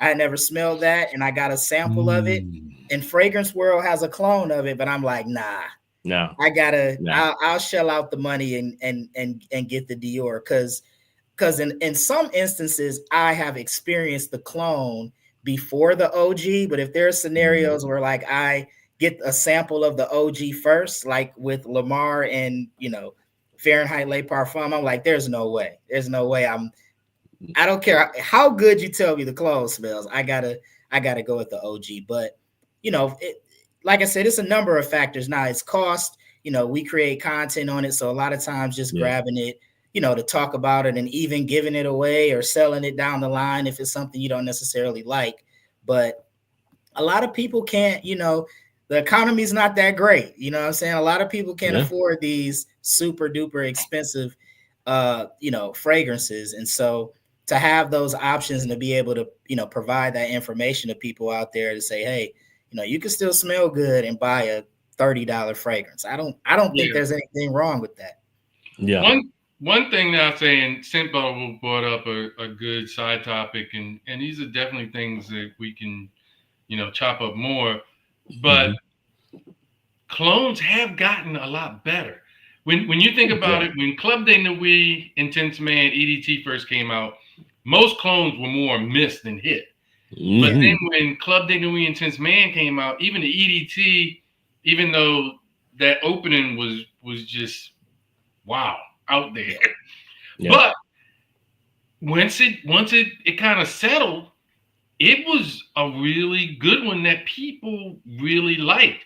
I had never smelled that, and I got a sample of it. And Fragrance World has a clone of it, but I'm like, nah. No. I'll shell out the money and get the Dior because in some instances I have experienced the clone before the OG, but if there are scenarios where like I get a sample of the OG first, like with Lamar and Fahrenheit Le Parfum, I'm like, there's no way. I don't care how good you tell me the clone smells. I gotta go with the OG. But like I said, it's a number of factors. Now it's cost. We create content on it, so a lot of times just grabbing it, to talk about it and even giving it away or selling it down the line if it's something you don't necessarily like. But a lot of people can't. The economy's not that great. You know what I'm saying? A lot of people can't afford these super duper expensive, fragrances, and so to have those options and to be able to, provide that information to people out there to say, hey, you can still smell good and buy a $30 fragrance. I don't think there's anything wrong with that. Yeah. One thing that I'm saying, Simple brought up a good side topic, and these are definitely things that we can, chop up more. But clones have gotten a lot better. When you think about it, when Club de Nuit, Intense Man, EDT first came out, most clones were more miss than hit. But then when Club de Nuit, Intense Man came out, even the EDT, even though that opening was just wow out there, but once it kind of settled, it was a really good one that people really liked.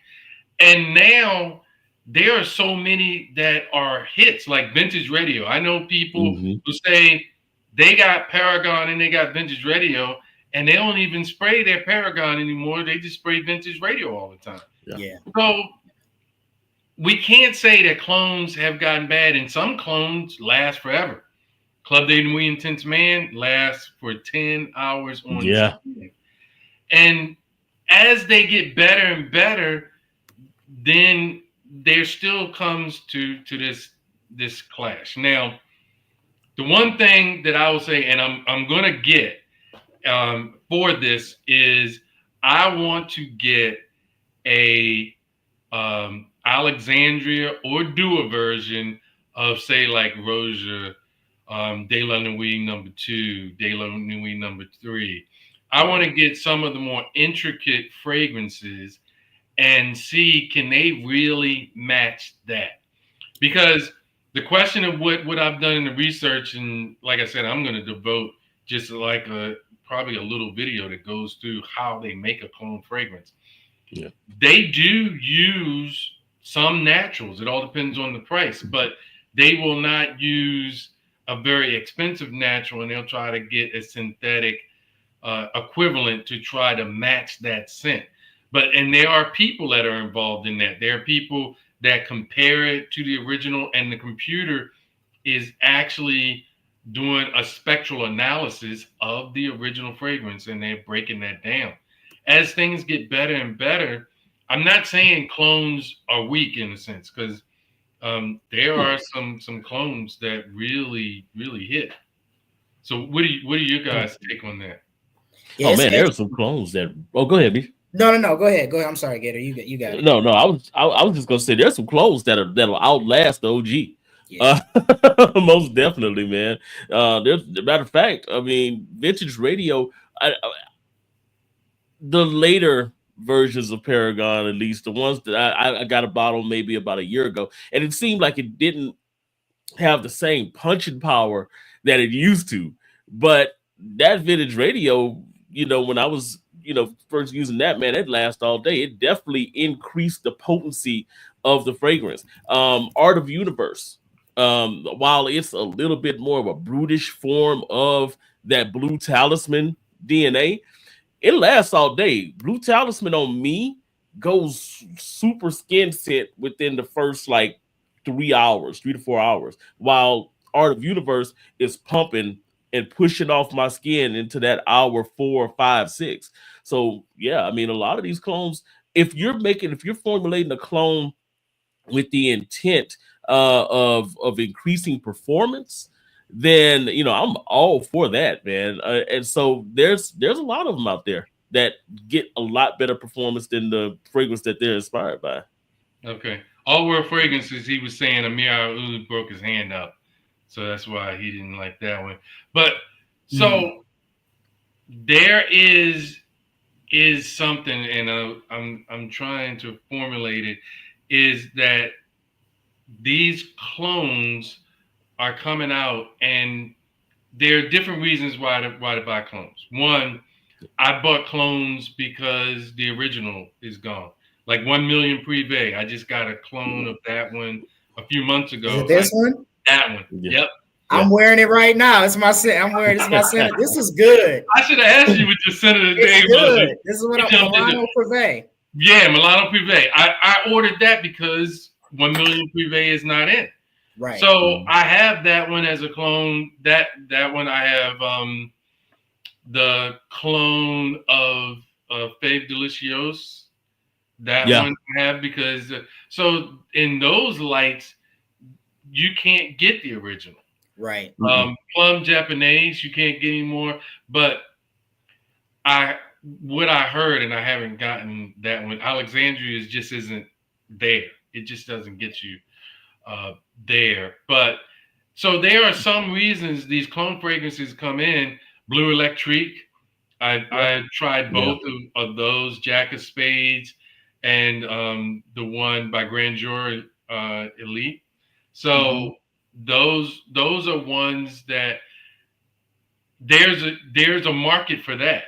And now there are so many that are hits, like Vintage Radio. I know people who say they got Paragon and they got Vintage Radio, and they don't even spray their Paragon anymore. They just spray Vintage Radio all the time. Yeah. So we can't say that clones have gotten bad, and some clones last forever. Club de Nuit Intense Man lasts for 10 hours on screen. And as they get better and better, then there still comes to this clash. Now, the one thing that I will say, and I'm gonna get for this is I want to get a Alexandria or Dua version of, say, like Roja, De La Nuit number 2, De La Nuit number 3. I want to get some of the more intricate fragrances and see, can they really match that? Because the question of what I've done in the research, and like I said, I'm going to devote just like probably a little video that goes through how they make a clone fragrance. Yeah. They do use some naturals. It all depends on the price, but they will not use a very expensive natural, and they'll try to get a synthetic equivalent to try to match that scent. And there are people that are involved in that. There are people that compare it to the original, and the computer is actually doing a spectral analysis of the original fragrance, and they're breaking that down. As things get better and better, I'm not saying clones are weak in a sense, because there are some clones that really, really hit. So what do you guys take on that? Yeah, there are some clones that. Oh, go ahead, B. No. Go ahead. I'm sorry, Gator. You got it. No. I was just gonna say there's some clones that'll outlast the OG. Yeah. Most definitely, man. There's, matter of fact, I mean, Vintage Radio. The later versions of Paragon, at least the ones that I got a bottle maybe about a year ago, and it seemed like it didn't have the same punching power that it used to. But that Vintage Radio, when I was first using that, man, it lasts all day. It definitely increased the potency of the fragrance. Art of Universe, while it's a little bit more of a brutish form of that Blue Talisman DNA, it lasts all day. Blue Talisman on me goes super skin scent within the first 3 to 4 hours, while Art of Universe is pumping and pushing off my skin into that hour 4, 5, 6. So yeah, I mean, a lot of these clones, if you're formulating a clone with the intent of increasing performance, then I'm all for that, man. And so there's a lot of them out there that get a lot better performance than the fragrance that they're inspired by. Okay. All World Fragrances, he was saying Amir Al broke his hand up. So that's why he didn't like that one. But so there is something, and I'm trying to formulate it, is that these clones are coming out, and there are different reasons why to buy clones. One, I bought clones because the original is gone. Like 1 Million Privé. I just got a clone of that one a few months ago. Is it this one? That one. Yeah. Yep. I'm wearing it right now. It's my scent. I'm wearing it's my scent. This is good. I should have asked you what your scent of the day It's good. This is what I'm Milano Privé. Yeah, Milano Privé. I ordered that because 1 Million Privé is not in. Right. So I have that one as a clone. That one I have the clone of Fave Delicios. That one I have because so in those lights you can't get the original. Right. Plum Japanese you can't get anymore. But what I heard, and I haven't gotten that one. Alexandria's just isn't there. It just doesn't get you there. But so there are some reasons these clone fragrances come in. Blue Electric. I tried both of those, Jack of Spades and the one by Grandeur Elite. So those are ones that there's a market for that.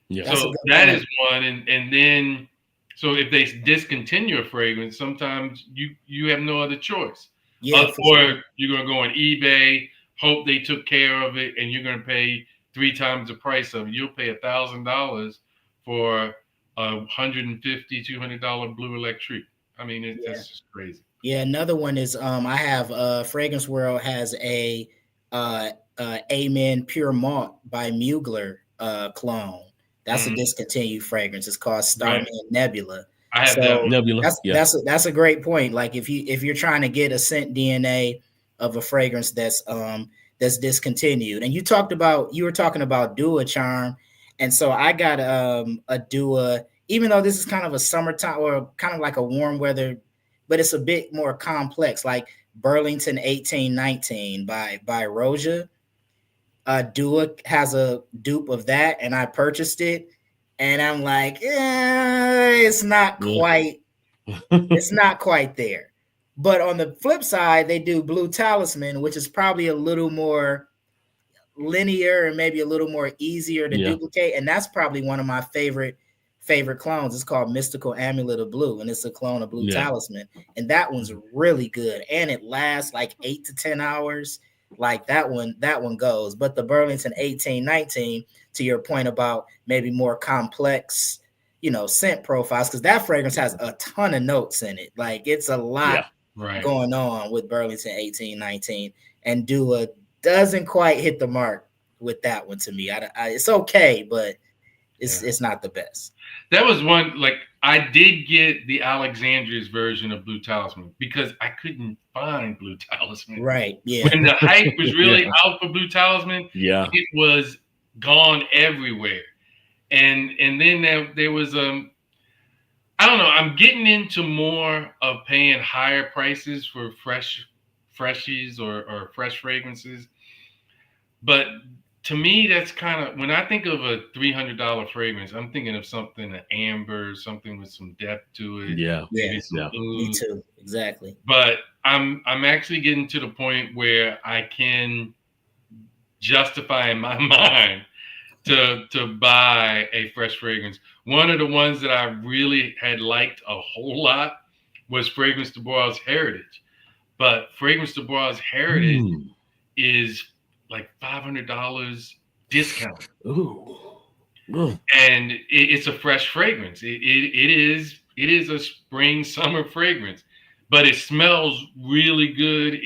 Yeah. So that is one, and then so if they discontinue a fragrance, sometimes you have no other choice. Yeah, or you're gonna go on eBay, hope they took care of it, and you're gonna pay 3 times the price of it. You'll pay $1,000 for $150-$200 Blue Electric. I mean, it's just crazy. Yeah, another one is I have Fragrance World has a Amen Pure Malt by Mugler clone. That's a discontinued fragrance. It's called Starman Nebula. I have that Nebula. That's a great point. Like if you're trying to get a scent DNA of a fragrance that's discontinued, and you were talking about Dua Charm, and so I got a Dua. Even though this is kind of a summertime or kind of like a warm weather, but it's a bit more complex, like Burlington 1819 by Roja. Dua has a dupe of that, and I purchased it, and I'm like, it's not quite, it's not quite there. But on the flip side, they do Blue Talisman, which is probably a little more linear and maybe a little more easier to duplicate, and that's probably one of my favorite clones. It's called Mystical Amulet of Blue, and it's a clone of Blue Talisman, and that one's really good, and it lasts like 8 to 10 hours. Like that one goes. But the Burlington 1819, to your point about maybe more complex, scent profiles, because that fragrance has a ton of notes in it. Like it's a lot going on with Burlington 1819, and Dua doesn't quite hit the mark with that one to me. It's okay, but it's not the best. That was one, like I did get the Alexandria's version of Blue Talisman because I couldn't find Blue Talisman. Right. Yeah. When the hype was really out for Blue Talisman, it was gone everywhere. And then there was I don't know, I'm getting into more of paying higher prices for freshies or fresh fragrances. But to me, that's kind of, when I think of a $300 fragrance, I'm thinking of something, an amber, something with some depth to it. Yeah. Me too. Exactly. But I'm actually getting to the point where I can justify in my mind to buy a fresh fragrance. One of the ones that I really had liked a whole lot was Fragrance du Bois' Heritage. But Fragrance du Bois' Heritage is like $500 discount. Ooh. And it's a fresh fragrance. It is a spring summer fragrance, but it smells really good.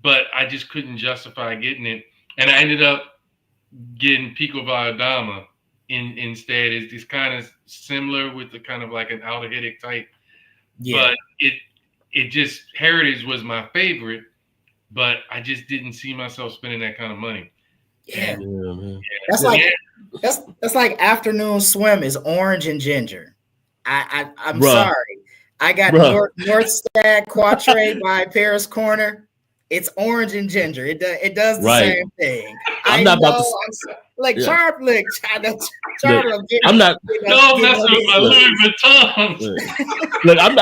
But I just couldn't justify getting it, and I ended up getting Pico Valderrama instead. It's kind of similar with the kind of like an aldehydic type, but it just, Heritage was my favorite. But I just didn't see myself spending that kind of money. Yeah, man. That's like afternoon swim is orange and ginger. I'm sorry. I got Bruh. North Stag Quatre by Paris Corner. It's orange and ginger. It does the Right. same thing. I'm I not about know. to. Like Yeah. Charm, look, Look, Charm. I'm not. Don't mess with my Louis Vuittons. Look, I'm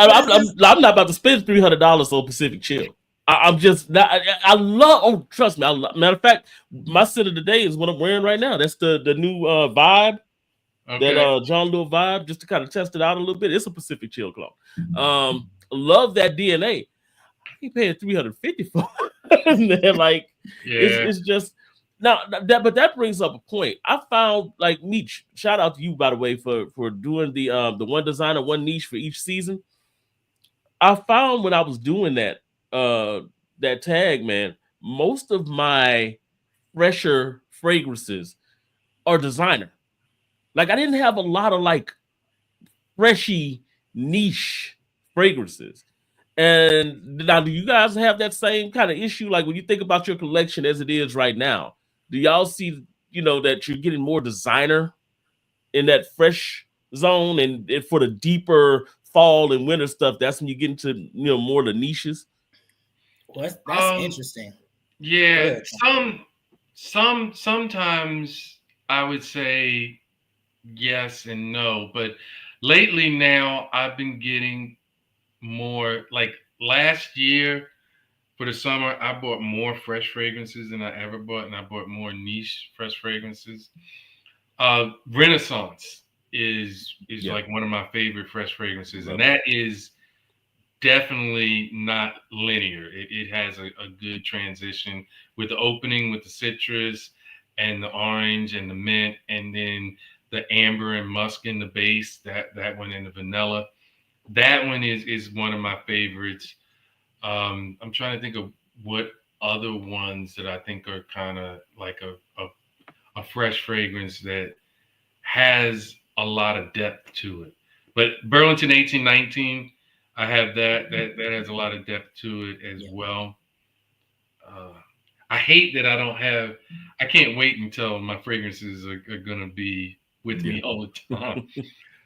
not about to spend $300 on Pacific Chill. I'm just not. I love. Oh, trust me. Matter of fact, my scent of the day is what I'm wearing right now. That's the new vibe. Okay. That John Little vibe, just to kind of test it out a little bit. It's a Pacific Chill clone. Love that DNA. I ain't paying $350 for it. Man, like it's just now but that brings up a point. I found like Meech, shout out to you by the way for doing the one designer, one niche for each season. I found when I was doing that that tag, man, most of my fresher fragrances are designer. Like I didn't have a lot of like freshy niche fragrances. And now, do you guys have that same kind of issue? Like when you think about your collection as it is right now, do y'all see, that you're getting more designer in that fresh zone, and for the deeper fall and winter stuff, that's when you get into, more of the niches? Well, that's interesting. Yeah, sometimes I would say yes and no, but lately now I've been getting more. Like last year for the summer, I bought more fresh fragrances than I ever bought, and I bought more niche fresh fragrances. Renaissance is like one of my favorite fresh fragrances, and that is definitely not linear. It has a good transition with the opening with the citrus and the orange and the mint, and then the amber and musk in the base, that one, and the vanilla. That one is one of my favorites. I'm trying to think of what other ones that I think are kind of like a fresh fragrance that has a lot of depth to it. But Burlington 1819, I have that has a lot of depth to it as well. I hate that I can't wait until my fragrances are going to be with me all the time.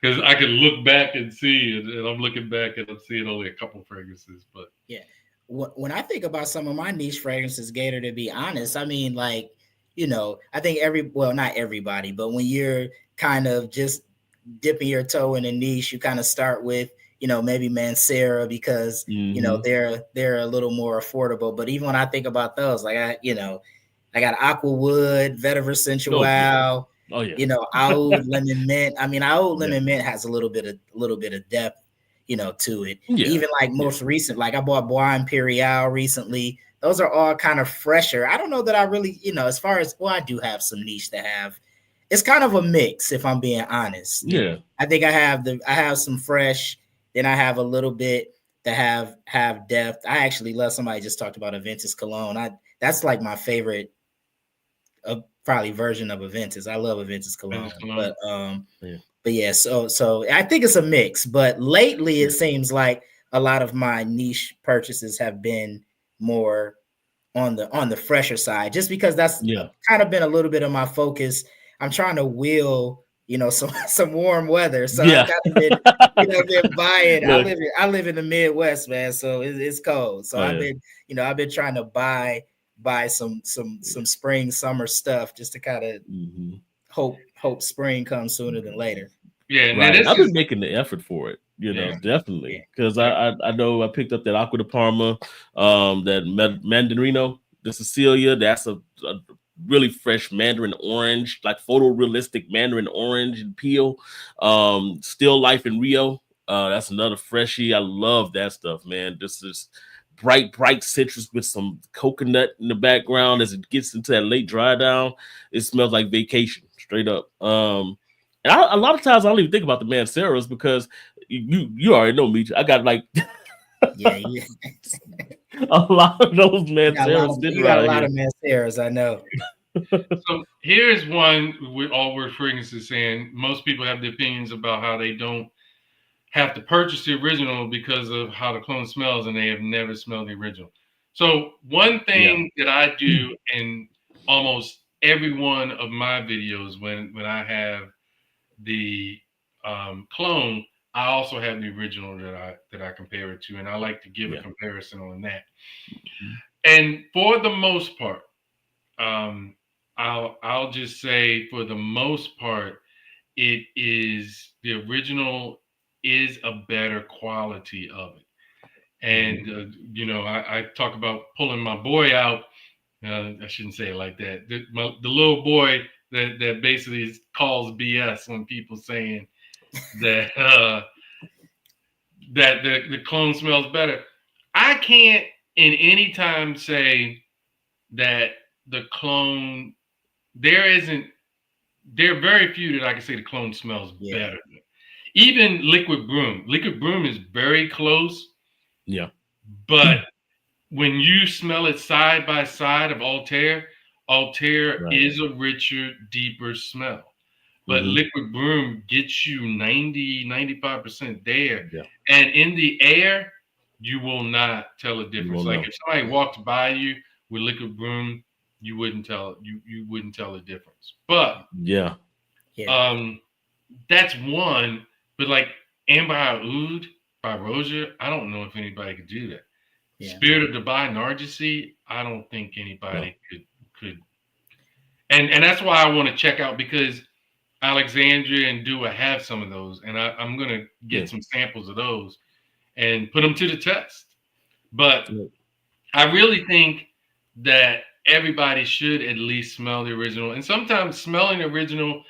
Because I can look back and see it, and I'm looking back and I'm seeing only a couple fragrances. But yeah, when I think about some of my niche fragrances, Gator, to be honest, I mean, like, I think not everybody, but when you're kind of just dipping your toe in a niche, you kind of start with, maybe Mancera because, they're a little more affordable. But even when I think about those, like I got Aquawood, Vetiver Sensual. Oh yeah. Oud Lemon Mint. I mean, Oud Lemon Mint has a little bit of depth, to it. Yeah. Even like most recent, like I bought Bois Imperial recently. Those are all kind of fresher. I don't know that I really, as far as, I do have some niche that have. It's kind of a mix, if I'm being honest. Yeah. I think I have some fresh, then I have a little bit that have depth. I actually love, somebody just talked about Aventus Cologne. That's like my favorite probably version of Aventus. I love Aventus Cologne. But yeah, so I think it's a mix. But lately it seems like a lot of my niche purchases have been more on the fresher side, just because that's kind of been a little bit of my focus. I'm trying to will, some warm weather. So I've kind of been, been buying. I live in the Midwest, man. So it's cold. So I've been trying to buy some spring, summer stuff just to kind of hope spring comes sooner than later. Yeah, right. I've been making the effort for it, definitely. Because I know I picked up that Aqua de Parma, that Mandarino, the Sicilia. That's a really fresh Mandarin orange, like photorealistic Mandarin orange and peel. Still Life in Rio. That's another freshie. I love that stuff, man. This is bright citrus with some coconut in the background as it gets into that late dry down. It smells like vacation, straight up. And a lot of times I don't even think about the Manceras because you already know me. I got like a lot of those Manceras. You got a lot of Manceras, I know. So here's one with all we're fragrances saying. Most people have the opinions about how they don't have to purchase the original because of how the clone smells, and they have never smelled the original. So one thing that I do in almost every one of my videos when I have the clone, I also have the original that I compare it to, and I like to give a Yeah. comparison on that. Mhm. And for the most part, I'll just say for the most part, it is the original is a better quality of it. And I talk about pulling my boy out. I shouldn't say it like that. The little boy that basically calls BS on people saying that that the clone smells better. I can't in any time say that the clone there isn't there are very few that I can say the clone smells Yeah. better. Even liquid broom. Liquid broom is very close, Yeah. but when you smell it side by side of Altair Right. is a richer, deeper smell. But Mhm. liquid broom gets you 90-95% there. Yeah. And in the air, you will not tell a You difference. will Like know. if somebody walked by you with liquid broom, you wouldn't tell you wouldn't tell a difference. But Yeah. Yeah. um that's one. But like Amber Oud by Rosia, I don't know if anybody could do that. Yeah. Spirit of Dubai Nargissi, I don't think No. anybody could. And that's why I want to check out because Alexandria and Dua have some of those, and I'm gonna Yeah. get some samples of those and put them to the test. But Yeah. I really think that everybody should at least smell the original. And sometimes smelling the original,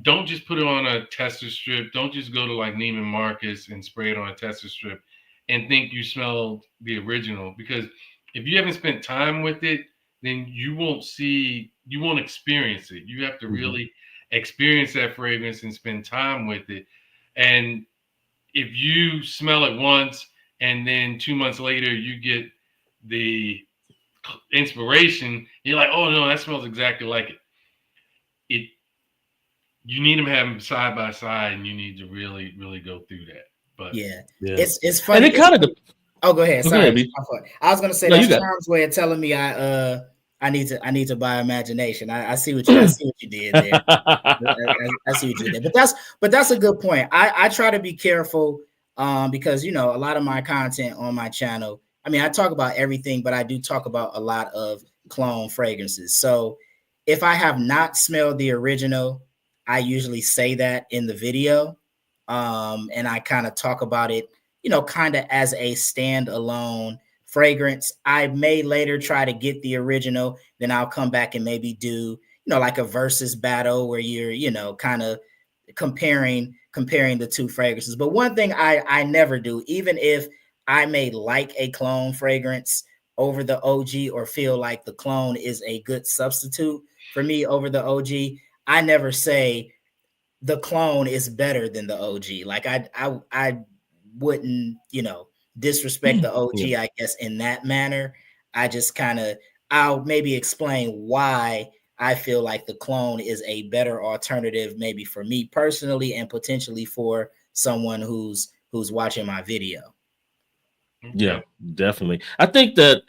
don't just put it on a tester strip. Don't just go to like Neiman Marcus and spray it on a tester strip and think you smelled the original. Because if you haven't spent time with it, then you won't experience it. You have to Mhm. really experience that fragrance and spend time with it. And if you smell it once and then 2 months later you get the inspiration, you're like, oh no, that smells exactly like it. It you need them have them side by side, and you need to really, really go through that. But Yeah. Yeah. It's And funny. it It's kind of funny. Oh, go ahead. go Sorry. ahead, B. My fault. I was gonna say No, you that's got Charm's way of telling me I need to buy imagination. I see what you did there. I see what you did. But that's a good point. I try to be careful because a lot of my content on my channel, I mean, I talk about everything, but I do talk about a lot of clone fragrances. So if I have not smelled the original, I usually say that in the video. And I kind of talk about it, kind of as a standalone fragrance. I may later try to get the original, then I'll come back and maybe do like a versus battle where you're, kind of comparing the two fragrances. But one thing I never do, even if I may like a clone fragrance over the OG or feel like the clone is a good substitute for me over the OG, I never say the clone is better than the OG. Like I wouldn't, disrespect the yeah. OG, I guess, in that manner. I just I'll maybe explain why I feel like the clone is a better alternative, maybe for me personally, and potentially for someone who's watching my video. Yeah, okay, definitely. I think that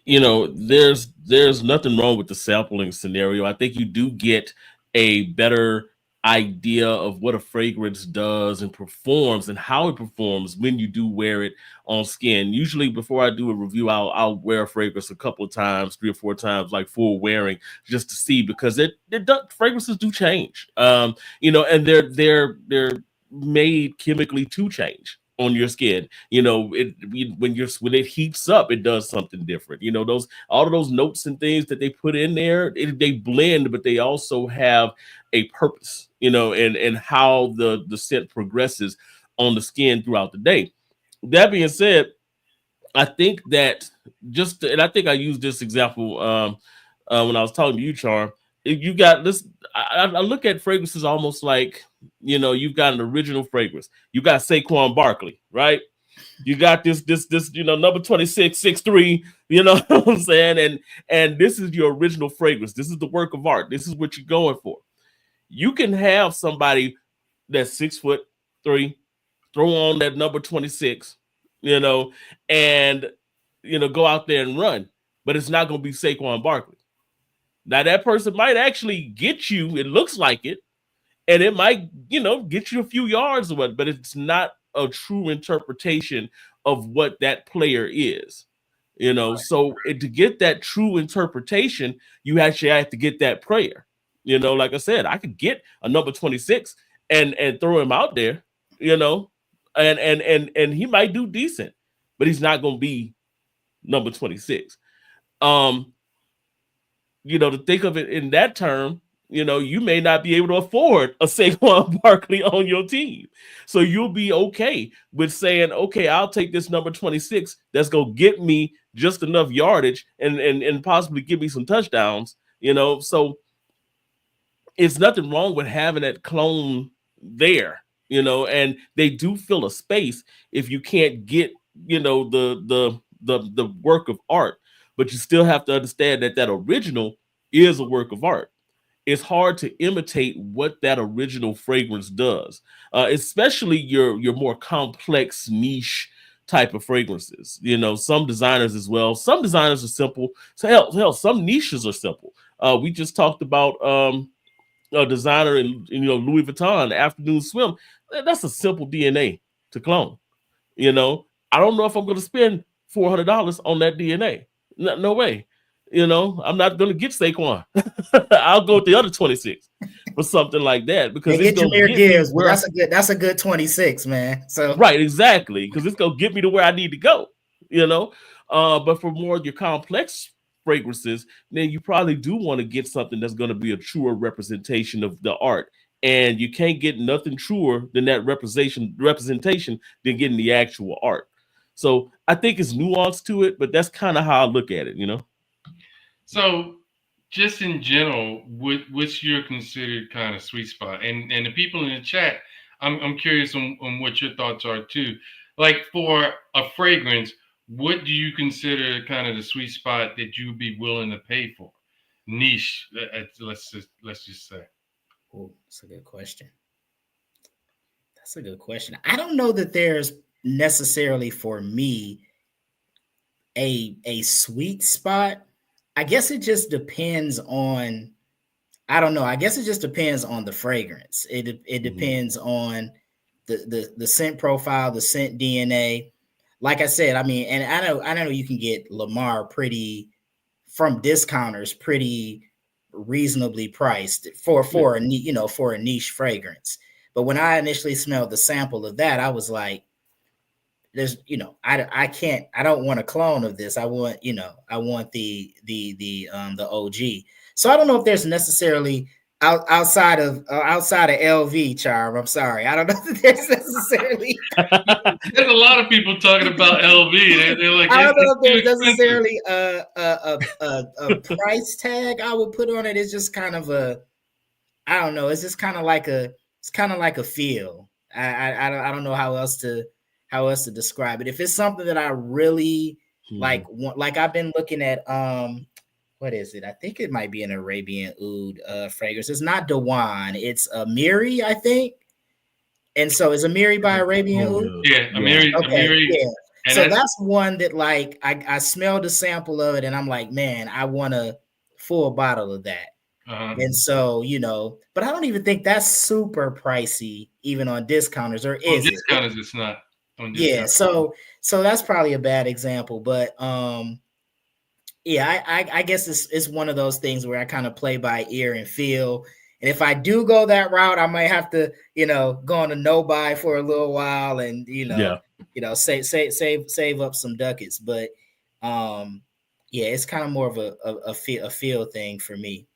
there's nothing wrong with the sampling scenario. I think you do get a better idea of what a fragrance does and performs and how it performs when you do wear it on skin. Usually before I do a review, I'll wear a fragrance a couple of times, 3 or 4 times, like full wearing, just to see, because fragrances do change. And they're made chemically to change on your skin. When it heats up, it does something different. Those all of those notes and things that they put in there, they blend, but they also have a purpose, and how the scent progresses on the skin throughout the day. That being said, I think that and I think I used this example when I was talking to you, Charm. If you got this, I look at fragrances almost like, you've got an original fragrance. You got Saquon Barkley, right? You got this number 26, 6'3", you know what I'm saying? And this is your original fragrance. This is the work of art. This is what you're going for. You can have somebody that's 6'3", throw on that number 26, you know, and go out there and run, but it's not going to be Saquon Barkley. Now that person might actually get you. It looks like it, and it might, get you a few yards or what, but it's not a true interpretation of what that player is. So to get that true interpretation, you actually have to get that player. Like I said, I could get a number 26 and throw him out there, and he might do decent, but he's not going to be number 26. To think of it in that term, you may not be able to afford a Saquon Barkley on your team. So you'll be okay with saying, okay, I'll take this number 26 that's going to get me just enough yardage and possibly give me some touchdowns, So it's nothing wrong with having that clone there, and they do fill a space if you can't get, the work of art, but you still have to understand that original is a work of art. It's hard to imitate what that original fragrance does, especially your more complex niche type of fragrances. Some designers as well. Some designers are simple. So hell, some niches are simple. We just talked about a designer in Louis Vuitton, Afternoon Swim. That's a simple DNA to clone. I don't know if I'm going to spend $400 on that DNA. No way. I'm not going to get Saquon. I'll go with the other 26 for something like that, because it's going to get me that's a good 26, man. So right, exactly, because it's going to get me to where I need to go. But for more of your complex fragrances, then you probably do want to get something that's going to be a truer representation of the art. And you can't get nothing truer than that representation than getting the actual art. So I think it's nuance to it, but that's kind of how I look at it, So just in general, what's your considered kind of sweet spot? And the people in the chat, I'm curious on what your thoughts are too. Like for a fragrance, what do you consider kind of the sweet spot that you'd be willing to pay for? Niche, let's just say. Oh, that's a good question. I don't know that there's necessarily for me a sweet spot. I guess it just depends on, I don't know. I guess it just depends on the fragrance. It depends on the scent profile, the scent DNA. Like I said, I mean, and I know you can get Lamar from discounters pretty reasonably priced for a niche fragrance. But when I initially smelled the sample of that, I was like, there's, I don't want a clone of this. I want the OG. So I don't know if there's necessarily outside of LV, Charm. I'm sorry. I don't know if there's necessarily. There's a lot of people talking about LV. They're like, I don't know if there's necessarily a price tag I would put on it. It's just kind of I don't know. It's just kind of like a feel. I don't know how else to describe it. If it's something that I really like I've been looking at, what is it? I think it might be an Arabian Oud fragrance. It's not Dawan. It's Amiri, I think. And so is Amiri by Arabian Oud? Yeah, Amiri. Okay, Amiri. Yeah. So that's one that like I smelled a sample of it and I'm like, man, I want a full bottle of that. And so, but I don't even think that's super pricey, even on discounters, or is it? Discounters, it's not. Yeah, so that's probably a bad example, but yeah, I guess it's one of those things where I kind of play by ear and feel. And if I do go that route, I might have to, go on a no buy for a little while and save up some ducats. But yeah, it's kind of more of a feel thing for me.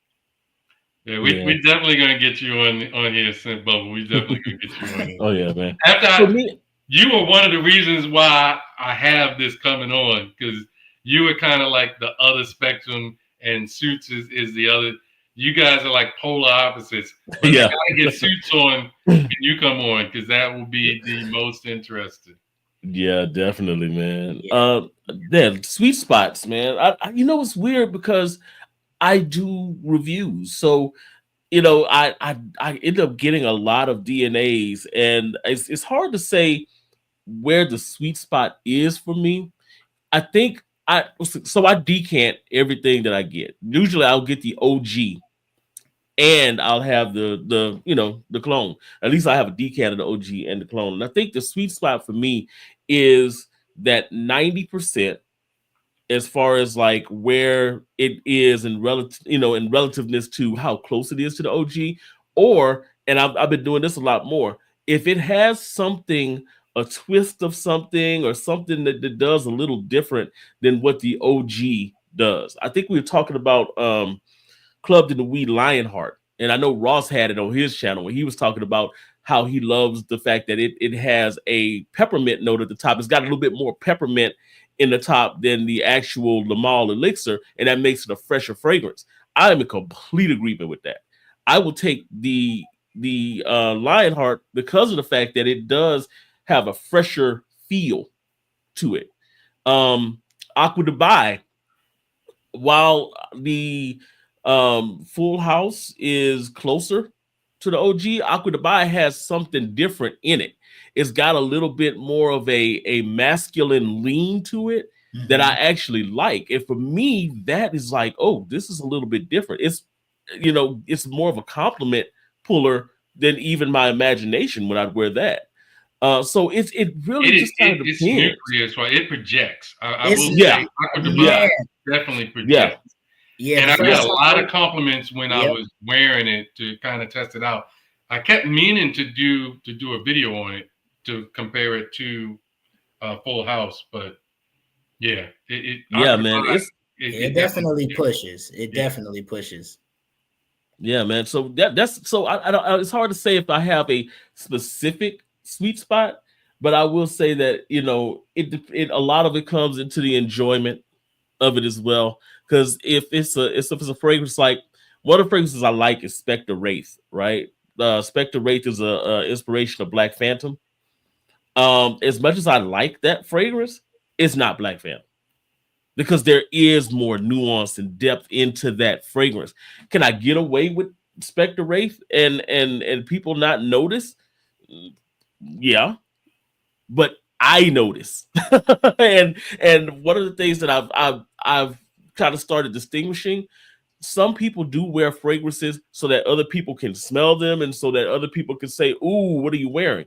Yeah, we definitely gonna get you on here, Scent Bubble. We definitely gonna get you on here. Oh yeah, man. You were one of the reasons why I have this coming on, because you were kind of like the other spectrum, and Suits is the other. You guys are like polar opposites. But I gotta get Suits on when you come on, because that will be the most interesting. Yeah, definitely, man. Sweet spots, man. I it's weird because I do reviews, so I end up getting a lot of DNAs, and it's hard to say where the sweet spot is for me. I think I decant everything that I get. Usually I'll get the OG and I'll have the you know, the clone. At least I have a decan of the OG and the clone. And I think the sweet spot for me is that 90% as far as like where it is in relative, you know, in relativeness to how close it is to the OG, or and I've been doing this a lot more. If it has something, a twist of something, or something that does a little different than what the OG does. I think we were talking about Clubbed in the Weed Lionheart. And I know Ross had it on his channel when he was talking about how he loves the fact that it has a peppermint note at the top. It's got a little bit more peppermint in the top than the actual Lamal elixir, and that makes it a fresher fragrance. I am in complete agreement with that. I will take the Lionheart because of the fact that it does have a fresher feel to it. Aqua Dubai, while the Full House is closer to the OG, Aqua Dubai has something different in it. It's got a little bit more of a masculine lean to it that I actually like. And for me, that is like, oh, this is a little bit different. It's, you know, it's more of a compliment puller than even my imagination when I'd wear that. So it really just kind of it's depends. nucleus, right? It projects. I It's- will Yeah. say Aqua Dubai Yeah. definitely Yeah. projects. Yeah, And the I first got a lot time- of compliments when I Yep. was wearing it to kind of test it out. I kept meaning to do a video on it to compare it to Full House, but yeah, Yeah, Aqua man. Dubai, it definitely yeah. pushes. It Yeah. definitely pushes. Yeah, man. So that's so I don't. It's hard to say if I have a specific sweet spot, but I will say that, you know, it a lot of it comes into the enjoyment of it as well. Because if it's a fragrance, like one of the fragrances I like is Spectre Wraith, right? Spectre Wraith is a inspiration of Black Phantom. As much as I like that fragrance, it's not Black Phantom, because there is more nuance and depth into that fragrance. Can I get away with Spectre Wraith and people not notice? Yeah, but I notice. and one of the things that I've kind of started distinguishing, some people do wear fragrances so that other people can smell them and so that other people can say, "Ooh, what are you wearing?"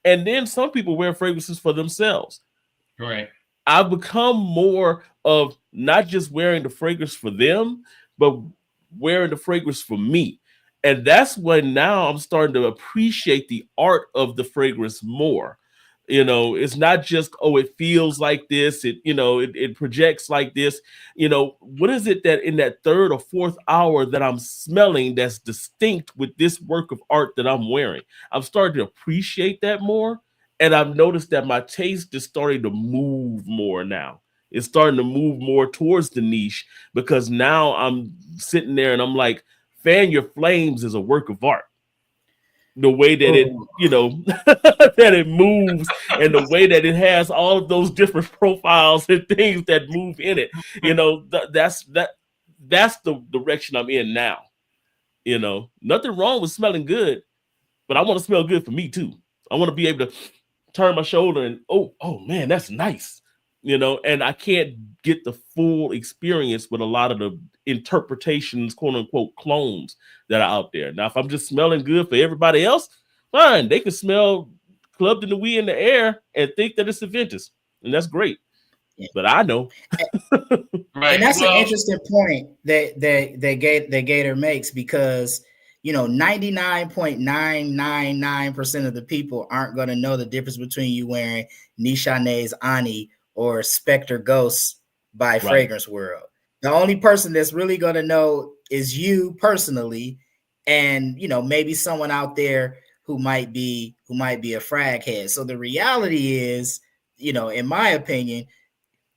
And then some people wear fragrances for themselves. Right. I've become more of not just wearing the fragrance for them, but wearing the fragrance for me. And that's when now I'm starting to appreciate the art of the fragrance more. You know, it's not just, oh, it feels like this, it projects like this. You know, what is it that in that third or fourth hour that I'm smelling that's distinct with this work of art that I'm wearing? I'm starting to appreciate that more. And I've noticed that my taste is starting to move more now. It's starting to move more towards the niche, because now I'm sitting there and I'm like, Fan Your Flames is a work of art. The way that it, that it moves, and the way that it has all of those different profiles and things that move in it. That's the direction I'm in now. Nothing wrong with smelling good, but I want to smell good for me too. I want to be able to turn my shoulder and oh man, that's nice. And I can't get the full experience with a lot of the interpretations, quote unquote, clones that are out there. Now, if I'm just smelling good for everybody else, fine. They can smell Clubbed in the Weed in the air and think that it's Aventus, and that's great. Yeah. But I know. Right. And that's an interesting point that Gator makes, because 99.999% of the people aren't going to know the difference between you wearing Nishane's Ani or Spectre Ghosts by Fragrance World. The only person that's really going to know is you personally, and maybe someone out there who might be a frag head. So the reality is, in my opinion,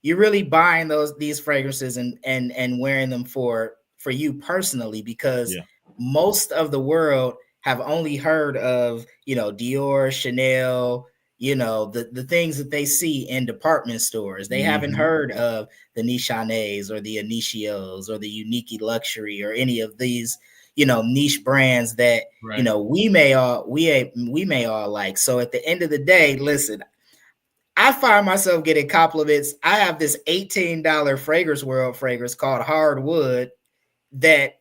you're really buying these fragrances and wearing them for you personally, because most of the world have only heard of Dior, Chanel, the things that they see in department stores. They haven't heard of the Nishanes or the Initios or the Unique Luxury or any of these niche brands that we may all like. So at the end of the day, listen, I find myself getting compliments. I have this $18 Fragrance World fragrance called Hardwood that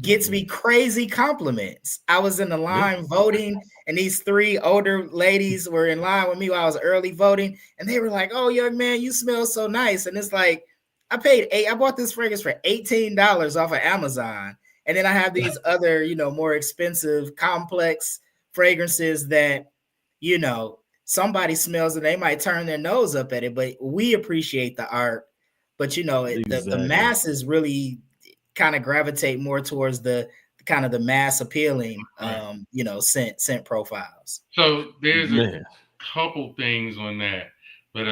gets me crazy compliments. I was in the line voting, and these 3 older ladies were in line with me while I was early voting, and they were like, "Oh, young man, you smell so nice." And it's like, I bought this fragrance for $18 off of Amazon. And then I have these other, more expensive, complex fragrances that, somebody smells and they might turn their nose up at it, but we appreciate the art. But, the masses really kind of gravitate more towards the kind of the mass appealing, scent profiles. So there's a couple things on that, but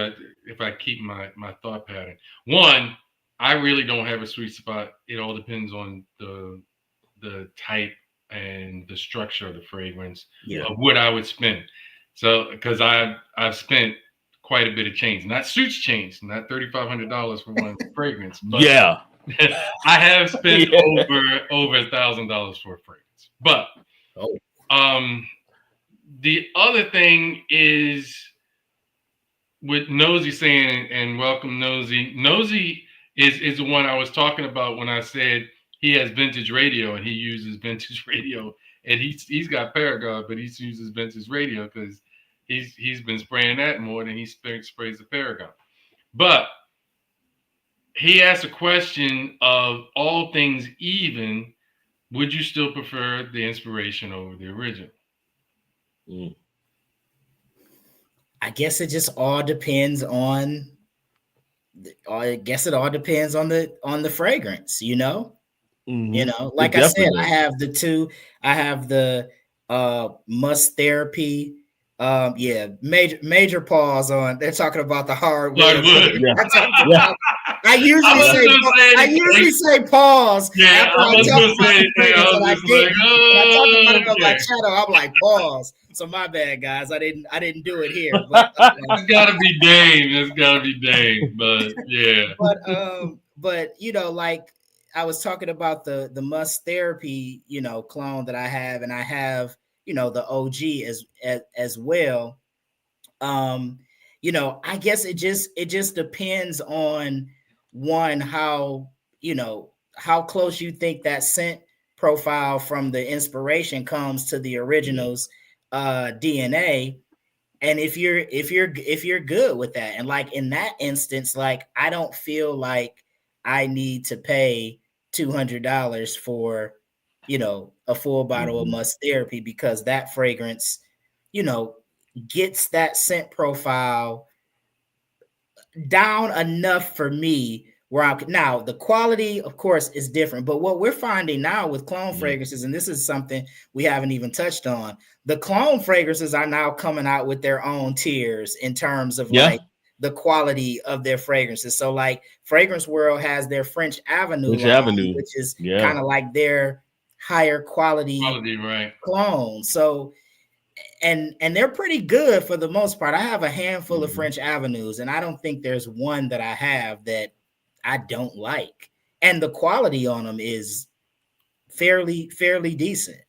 if I keep my thought pattern, one, I really don't have a sweet spot. It all depends on the type and the structure of the fragrance of what I would spend. So because I've spent quite a bit of change, not suits change, not $3,500 for one fragrance, but I have spent over $1,000 for a fragrance. But the other thing is with Nosy saying, and welcome Nosy. Nosy is the one I was talking about when I said he has vintage radio and he uses vintage radio, and he's got Paragon, but he uses vintage radio because he's been spraying that more than he sprays the Paragon. But he asked a question of all things even, would you still prefer the inspiration over the original? I guess it just all depends on. I guess it all depends on the fragrance, Like I said, I have the 2. I have the Must Therapy. Major pause on. They're talking about the hardwood. I usually say pause. Yeah, after I talk about it on my channel. I'm like pause. So my bad, guys. I didn't do it here. But it's gotta be Dame. It's gotta be Dame. But yeah. But like I was talking about the Must Therapy, clone that I have, and I have the OG as well. I guess it just depends on one how close you think that scent profile from the inspiration comes to the original's DNA, and if you're good with that, and like in that instance, like I don't feel like I need to pay $200 for a full bottle of Must Therapy, because that fragrance gets that scent profile down enough for me where now the quality, of course, is different. But what we're finding now with clone fragrances, and this is something we haven't even touched on, the clone fragrances are now coming out with their own tiers in terms of like the quality of their fragrances. So like Fragrance World has their French Avenue line, which is kind of like their higher quality clone. So and they're pretty good for the most part. I have a handful of French Avenues, and I don't think there's one that I have that I don't like. And the quality on them is fairly decent.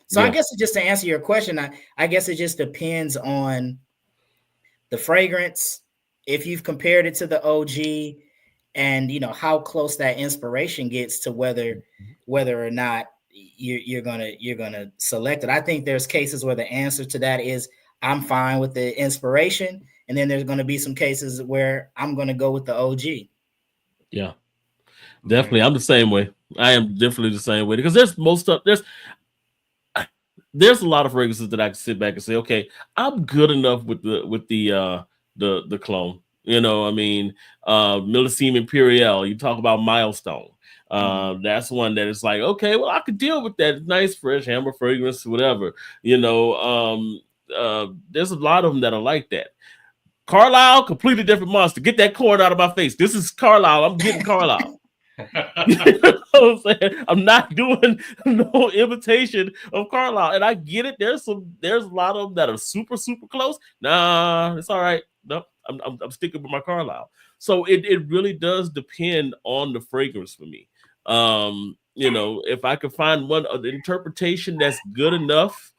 So I guess just to answer your question, I guess it just depends on the fragrance, if you've compared it to the OG, and how close that inspiration gets to whether or not you're gonna select it. I think there's cases where the answer to that is I'm fine with the inspiration, and then there's going to be some cases where I'm going to go with the OG. Yeah, definitely. I'm the same way. I am definitely the same way, because there's a lot of fragrances that I can sit back and say, okay, I'm good enough with the clone. Millesime Imperial. You talk about Milestone. That's one that is like, okay, well, I could deal with that. Nice, fresh amber fragrance, whatever. There's a lot of them that are like that. Carlisle, completely different monster. Get that corn out of my face. This is Carlisle. I'm getting Carlisle. You know what I'm saying? I'm not doing no imitation of Carlisle, and I get it. There's a lot of them that are super, super close. Nah, it's all right. No, I'm sticking with my Carlisle. So it really does depend on the fragrance for me. If I could find one interpretation that's good enough,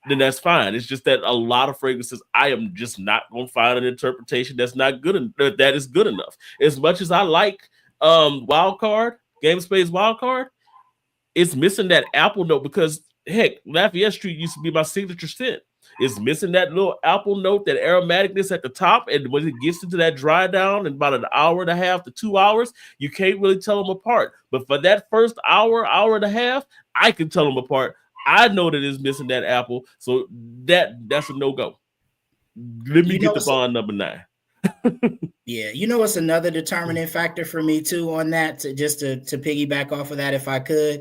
then that's fine. It's just that a lot of fragrances, I am just not going to find an interpretation that's not good, that is good enough. As much as I like Wildcard, Game Space Wildcard, it's missing that apple note because heck, Lafayette Street used to be my signature scent. It's missing that little apple note, that aromaticness at the top, and when it gets into that dry down in about an hour and a half to 2 hours, you can't really tell them apart. But for that first hour, hour and a half, I can tell them apart. I know that it's missing that apple, so that's a no-go. Let me get the bond number 9. Yeah, you know what's another determining factor for me too on that, to piggyback off of that, if I could,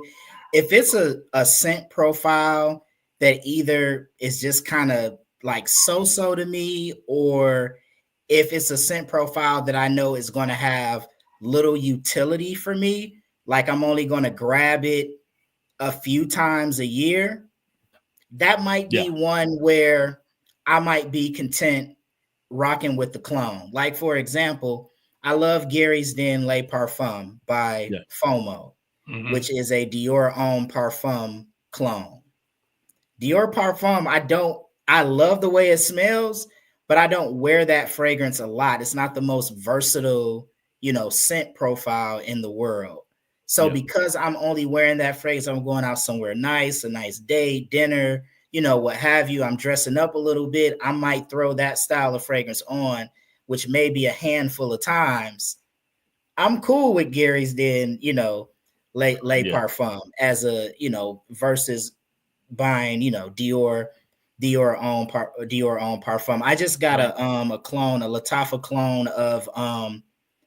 if it's a scent profile that either is just kind of like so-so to me, or if it's a scent profile that I know is going to have little utility for me, like I'm only going to grab it a few times a year, that might be one where I might be content rocking with the clone. Like, for example, I love Gary's Den Le Parfum by FOMO, which is a Dior Homme Parfum clone. Dior Parfum, I love the way it smells, but I don't wear that fragrance a lot. It's not the most versatile, scent profile in the world. So because I'm only wearing that fragrance, I'm going out somewhere nice, a nice date, dinner, what have you, I'm dressing up a little bit, I might throw that style of fragrance on, which may be a handful of times. I'm cool with Gary's Den, Le Parfum as a, versus buying, Dior Homme Parfum. I just got a clone, a Lattafa clone of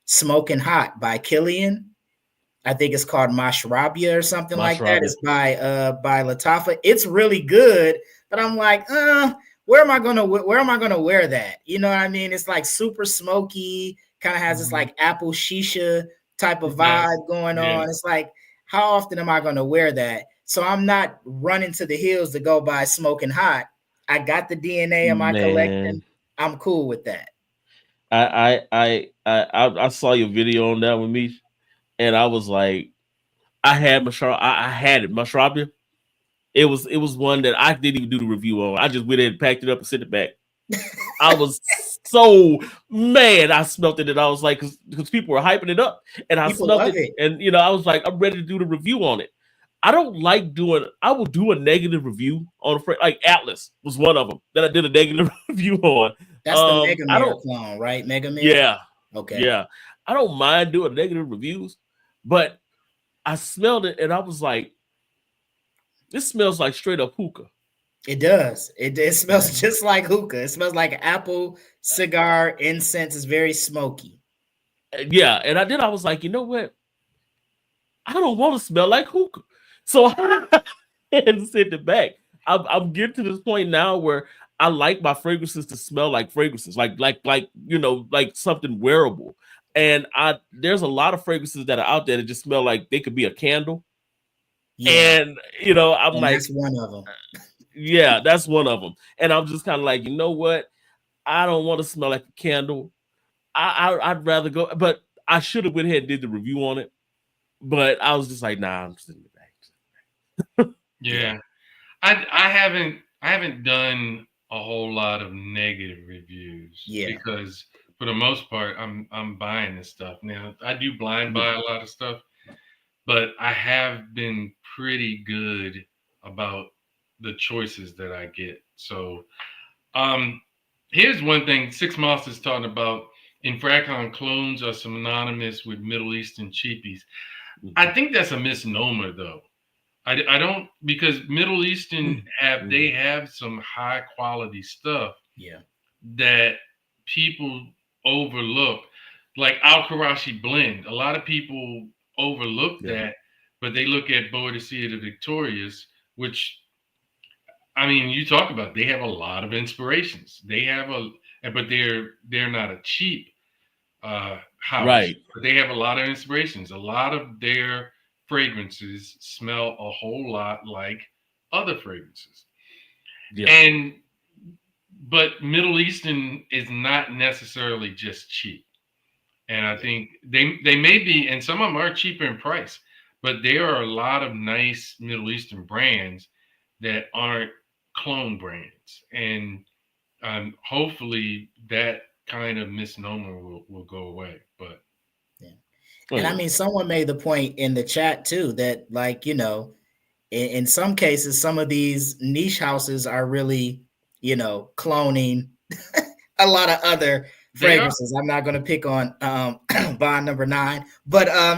Smoking Hot by Killian. I think it's called Mashrabia or something like that. It's by Lattafa. It's really good, but I'm like, where am I gonna wear that? You know what I mean? It's like super smoky, kind of has this like apple shisha type of vibe going on. It's like, how often am I gonna wear that? So I'm not running to the hills to go buy Smoking Hot. I got the DNA in my collection. I'm cool with that. I saw your video on that with me. And I was like, I had Mashrabia. It was one that I didn't even do the review on. I just went in and packed it up and sent it back. I was so mad. I smelt it, and I was like, because people were hyping it up, and I smelt it, and I was like, I'm ready to do the review on it. I don't like I will do a negative review on like Atlas was one of them that I did a negative review on. That's the Mega Mirror clone, right? Mega Mirror? Yeah. Okay. Yeah. I don't mind doing negative reviews, but I smelled it and I was like, this smells like straight up hookah. It does. It smells just like hookah. It smells like apple, cigar, incense. It's very smoky. Yeah. And I was like, you know what? I don't want to smell like hookah. So I had to send it back. I'm getting to this point now where I like my fragrances to smell like fragrances, like something wearable. And there's a lot of fragrances that are out there that just smell like they could be a candle. Yeah. And I'm like, that's one of them. Yeah, that's one of them. And I'm just kind of like, you know what? I don't want to smell like a candle. I'd rather go, but I should have went ahead and did the review on it. But I was just like, nah, I'm sitting in the back. Yeah. I haven't done a whole lot of negative reviews. Yeah. Because for the most part, I'm buying this stuff. Now, I do blind buy a lot of stuff, but I have been pretty good about the choices that I get. So here's one thing Six Moss is talking about. Infracon clones are synonymous with Middle Eastern cheapies. I think that's a misnomer, though. I don't, because Middle Eastern they have some high quality stuff that people overlook, like Al Karachi blend. A lot of people overlook that, but they look at Boadicea de Victorias, which, I mean, you talk about, they have a lot of inspirations. They have but they're not a cheap house, right? But they have a lot of inspirations. A lot of their fragrances smell a whole lot like other fragrances. Yeah. But Middle Eastern is not necessarily just cheap. And I think they may be, and some of them are cheaper in price, but there are a lot of nice Middle Eastern brands that aren't clone brands. And hopefully that kind of misnomer will go away. But and I mean, someone made the point in the chat too that, like, in some cases, some of these niche houses are really, cloning a lot of other fragrances. I'm not going to pick on Bond number 9, but a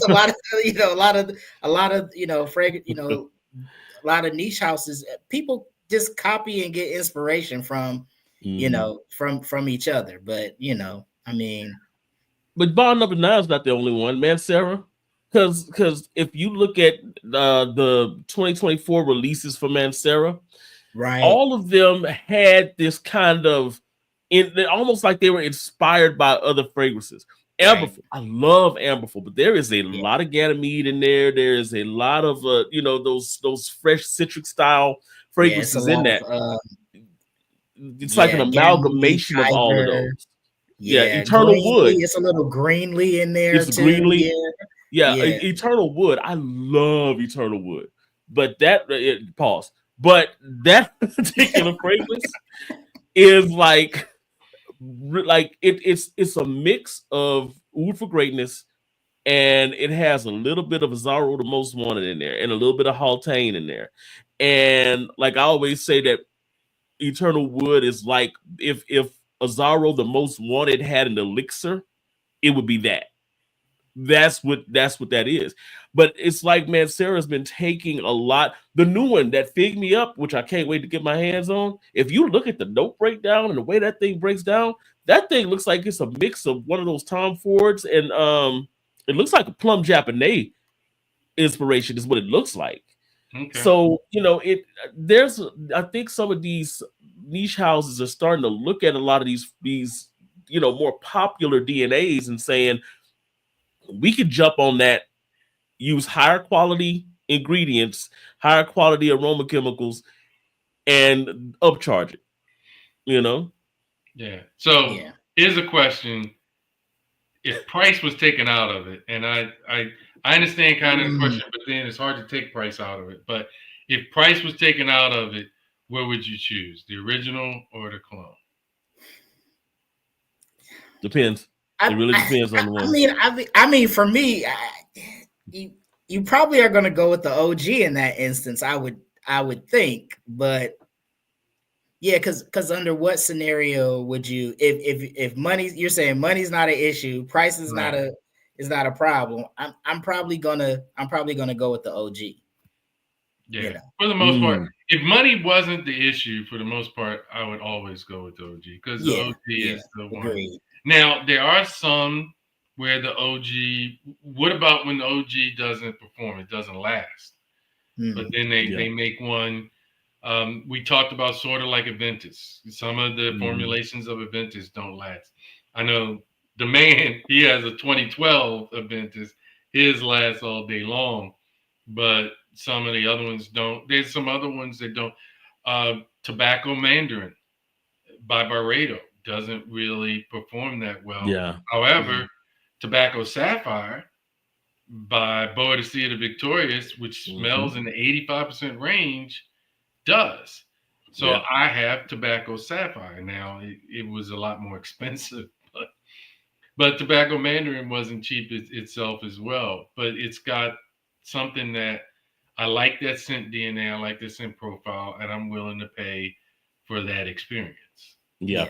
lot of a lot of fragrance, a lot of niche houses. People just copy and get inspiration from from each other. But I mean, but Bond number 9 is not the only one, man, Sarah. Because if you look at the 2024 releases for Mancera, right, all of them had this kind of almost like they were inspired by other fragrances. Amberful, I love Amberful, but there is a lot of Ganymede in there. There is a lot of those fresh citric style fragrances in that. It's like an amalgamation Ganymede, of all of those. Yeah, Eternal Wood. It's a little greenly in there it's too. Greenly. Yeah, Eternal Wood. I love Eternal Wood, but pause. But that particular fragrance is like it's a mix of Oud for Greatness, and it has a little bit of Azzaro the Most Wanted in there, and a little bit of Haultain in there. And like I always say, that Eternal Wood is like if Azzaro the Most Wanted had an elixir, it would be that. That's what that is. But it's like, man, Sarah's been taking a lot. The new one, that Fig Me Up, which I can't wait to get my hands on. If you look at the note breakdown and the way that thing breaks down, that thing looks like it's a mix of one of those Tom Fords and it looks like a Plum Japonais inspiration is what it looks like. Okay. So I think some of these niche houses are starting to look at a lot of these more popular DNAs and saying, we could jump on that, use higher quality ingredients, higher quality aroma chemicals, and upcharge it. Yeah. So here's a question: if price was taken out of it, and I understand kind of the question, but then it's hard to take price out of it. But if price was taken out of it, what would you choose, the original or the clone? Depends. It really depends on the one. I mean, for me, you probably are going to go with the OG in that instance. I would think, but yeah, because under what scenario would you, if money, you're saying money's not an issue, price is not a problem. I'm probably gonna go with the OG. Yeah, for the most part, if money wasn't the issue, for the most part, I would always go with the OG because the OG is the one. Agreed. Now, there are some where the OG, what about when the OG doesn't perform? It doesn't last. But then they make one. We talked about sort of like Aventus. Some of the formulations of Aventus don't last. I know the man, he has a 2012 Aventus. His lasts all day long. But some of the other ones don't. There's some other ones that don't. Tobacco Mandarin by Barredo doesn't really perform that well. Yeah. However, Tobacco Sapphire by Boadicea the Victorious, which smells in the 85% range, does. So I have Tobacco Sapphire. Now it was a lot more expensive, but Tobacco Mandarin wasn't cheap itself as well. But it's got something that I like, that scent DNA, I like the scent profile, and I'm willing to pay for that experience. Yeah.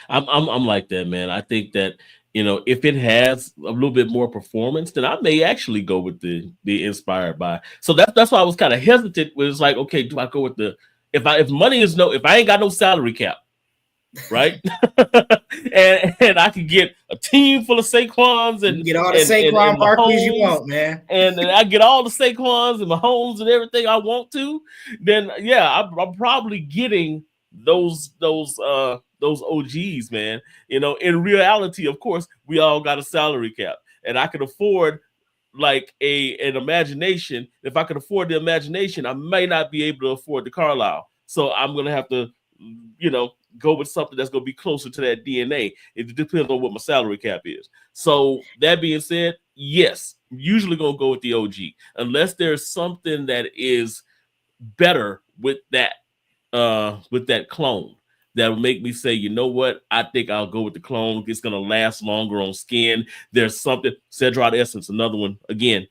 I'm like that, man. I think that, if it has a little bit more performance, then I may actually go with the inspired by. So that's why I was kind of hesitant. It's like, okay, do I go with if I ain't got no salary cap, right? and I could get a team full of Saquons and get all the Saquon Barkleys you want, man. And I get all the Saquons and Mahomes and everything I want to, then I'm probably getting those OGs, man. In reality, of course, we all got a salary cap, and I could afford like an imagination. If I could afford the imagination, I may not be able to afford the Carlisle. So I'm gonna have to, go with something that's gonna be closer to that DNA. It depends on what my salary cap is. So that being said, yes, I'm usually gonna go with the OG unless there's something that is better with that clone that will make me say, you know what, I think I'll go with the clone. It's gonna last longer on skin. There's something, Cedrot Essence, another one again.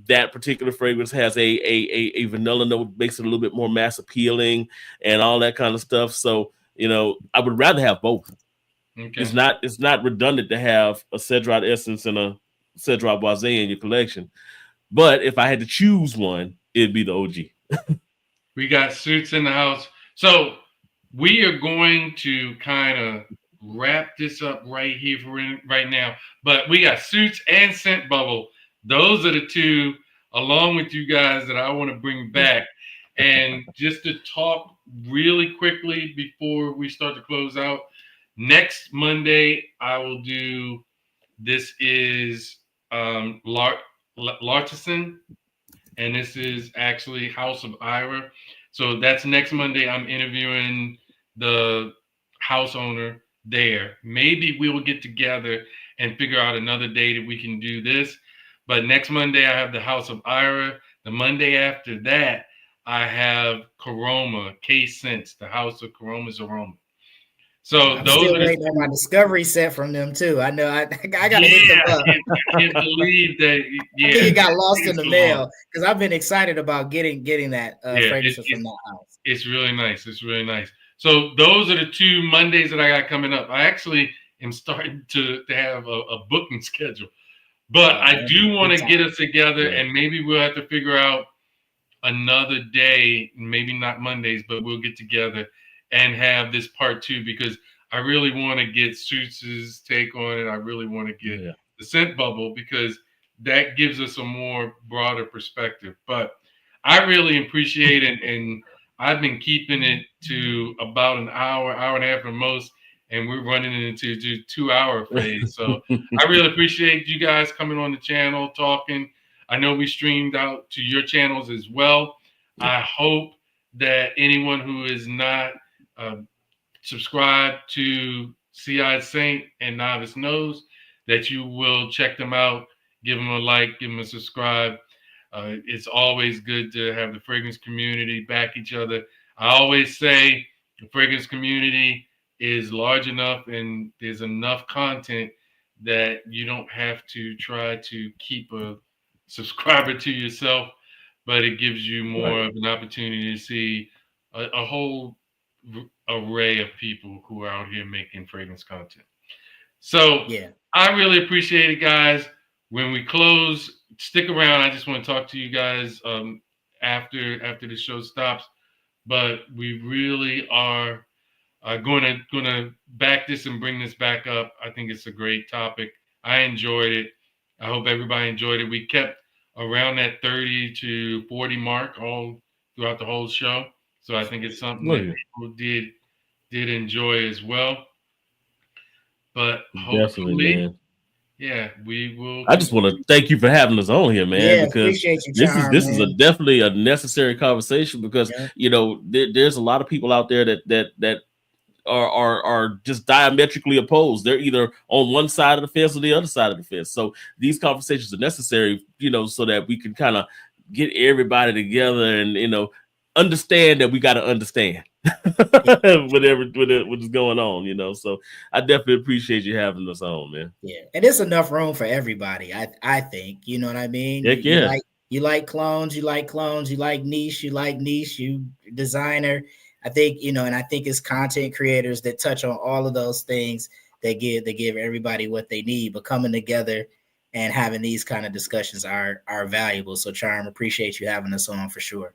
that particular fragrance has a vanilla note, makes it a little bit more mass appealing and all that kind of stuff. So, you know, I would rather have both. Okay. It's not redundant to have a Cedrat Essence and a Cedrat Boisé in your collection. But if I had to choose one, it'd be the OG. We got Suits in the house. So we are going to kind of wrap this up right here for right now. But we got Suits and Scent Bubble. Those are the two, along with you guys, that I want to bring back. And just to talk really quickly before we start to close out, next Monday I will do, this is Lartisan, and this is actually House of Ira. So that's next Monday. I'm interviewing the house owner there. Maybe we will get together and figure out another day that we can do this. But next Monday, I have the House of Ira. The Monday after that, I have Karoma, K-Sense, the House of Karoma's Aroma. So I'm still waiting on my discovery set from them too. I know I gotta hit them up. I can't believe that. Yeah, I think it got lost in the mail because I've been excited about getting that fragrance from that house. It's really nice. It's really nice. So those are the 2 Mondays that I got coming up. I actually am starting to have a booking schedule, but I do want to get us together, and maybe we'll have to figure out another day. Maybe not Mondays, but we'll get together and have this part 2, because I really want to get Suits' take on it. I really want to get the Scent Bubble, because that gives us a more broader perspective. But I really appreciate it, and I've been keeping it to about an hour and a half at most, and we're running into the 2-hour phase. So I really appreciate you guys coming on the channel, talking. I know we streamed out to your channels as well. I hope that anyone who is not subscribe to Sillage Saint and Novice Knows, that you will check them out, give them a like, give them a subscribe. It's always good to have the fragrance community back each other. I always say the fragrance community is large enough and there's enough content that you don't have to try to keep a subscriber to yourself, but it gives you more of an opportunity to see a whole array of people who are out here making fragrance content. So I really appreciate it, guys. When we close, stick around. I just want to talk to you guys after the show stops. But we really are going to back this and bring this back up. I think it's a great topic. I enjoyed it. I hope everybody enjoyed it. We kept around that 30 to 40 mark all throughout the whole show. So I think it's something that people did enjoy as well. But hopefully, we will. I just want to thank you for having us on here, man. Because appreciate you, Charm, this is definitely a necessary conversation, because you know there's a lot of people out there that are just diametrically opposed. They're either on one side of the fence or the other side of the fence. So these conversations are necessary, you know, so that we can kind of get everybody together and, you know, understand that we got to understand whatever what is going on, you know. So I definitely appreciate you having us on, man. Yeah, and it's enough room for everybody. I think, you know what I mean. Heck you like clones, you like niche, you designer. I think, you know, and I think it's content creators that touch on all of those things that give everybody what they need. But coming together and having these kind of discussions are valuable. So Charm, appreciate you having us on for sure.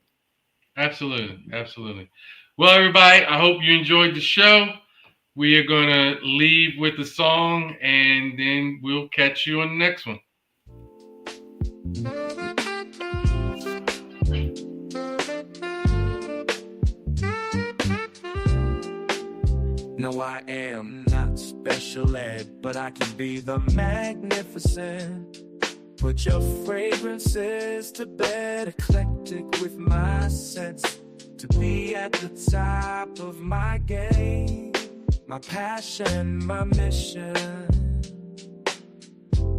Absolutely. Well, everybody, I hope you enjoyed the show. We are going to leave with a song, and then we'll catch you on the next one. No, I am not special ed, but I can be the magnificent. Put your fragrances to bed, eclectic with my sense. To be at the top of my game, my passion, my mission.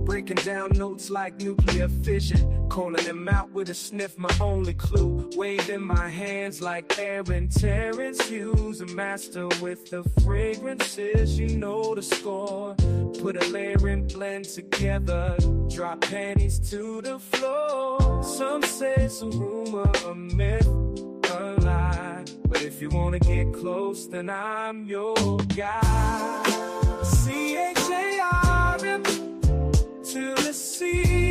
Breaking down notes like nuclear fission, calling them out with a sniff, my only clue. Waving my hands like Aaron Terrence Hughes, a master with the fragrances, you know the score. Put a layer and blend together, drop panties to the floor. say it's a rumor, a myth, a lie. But if you wanna get close, then I'm your guy. CHARM to the CITY.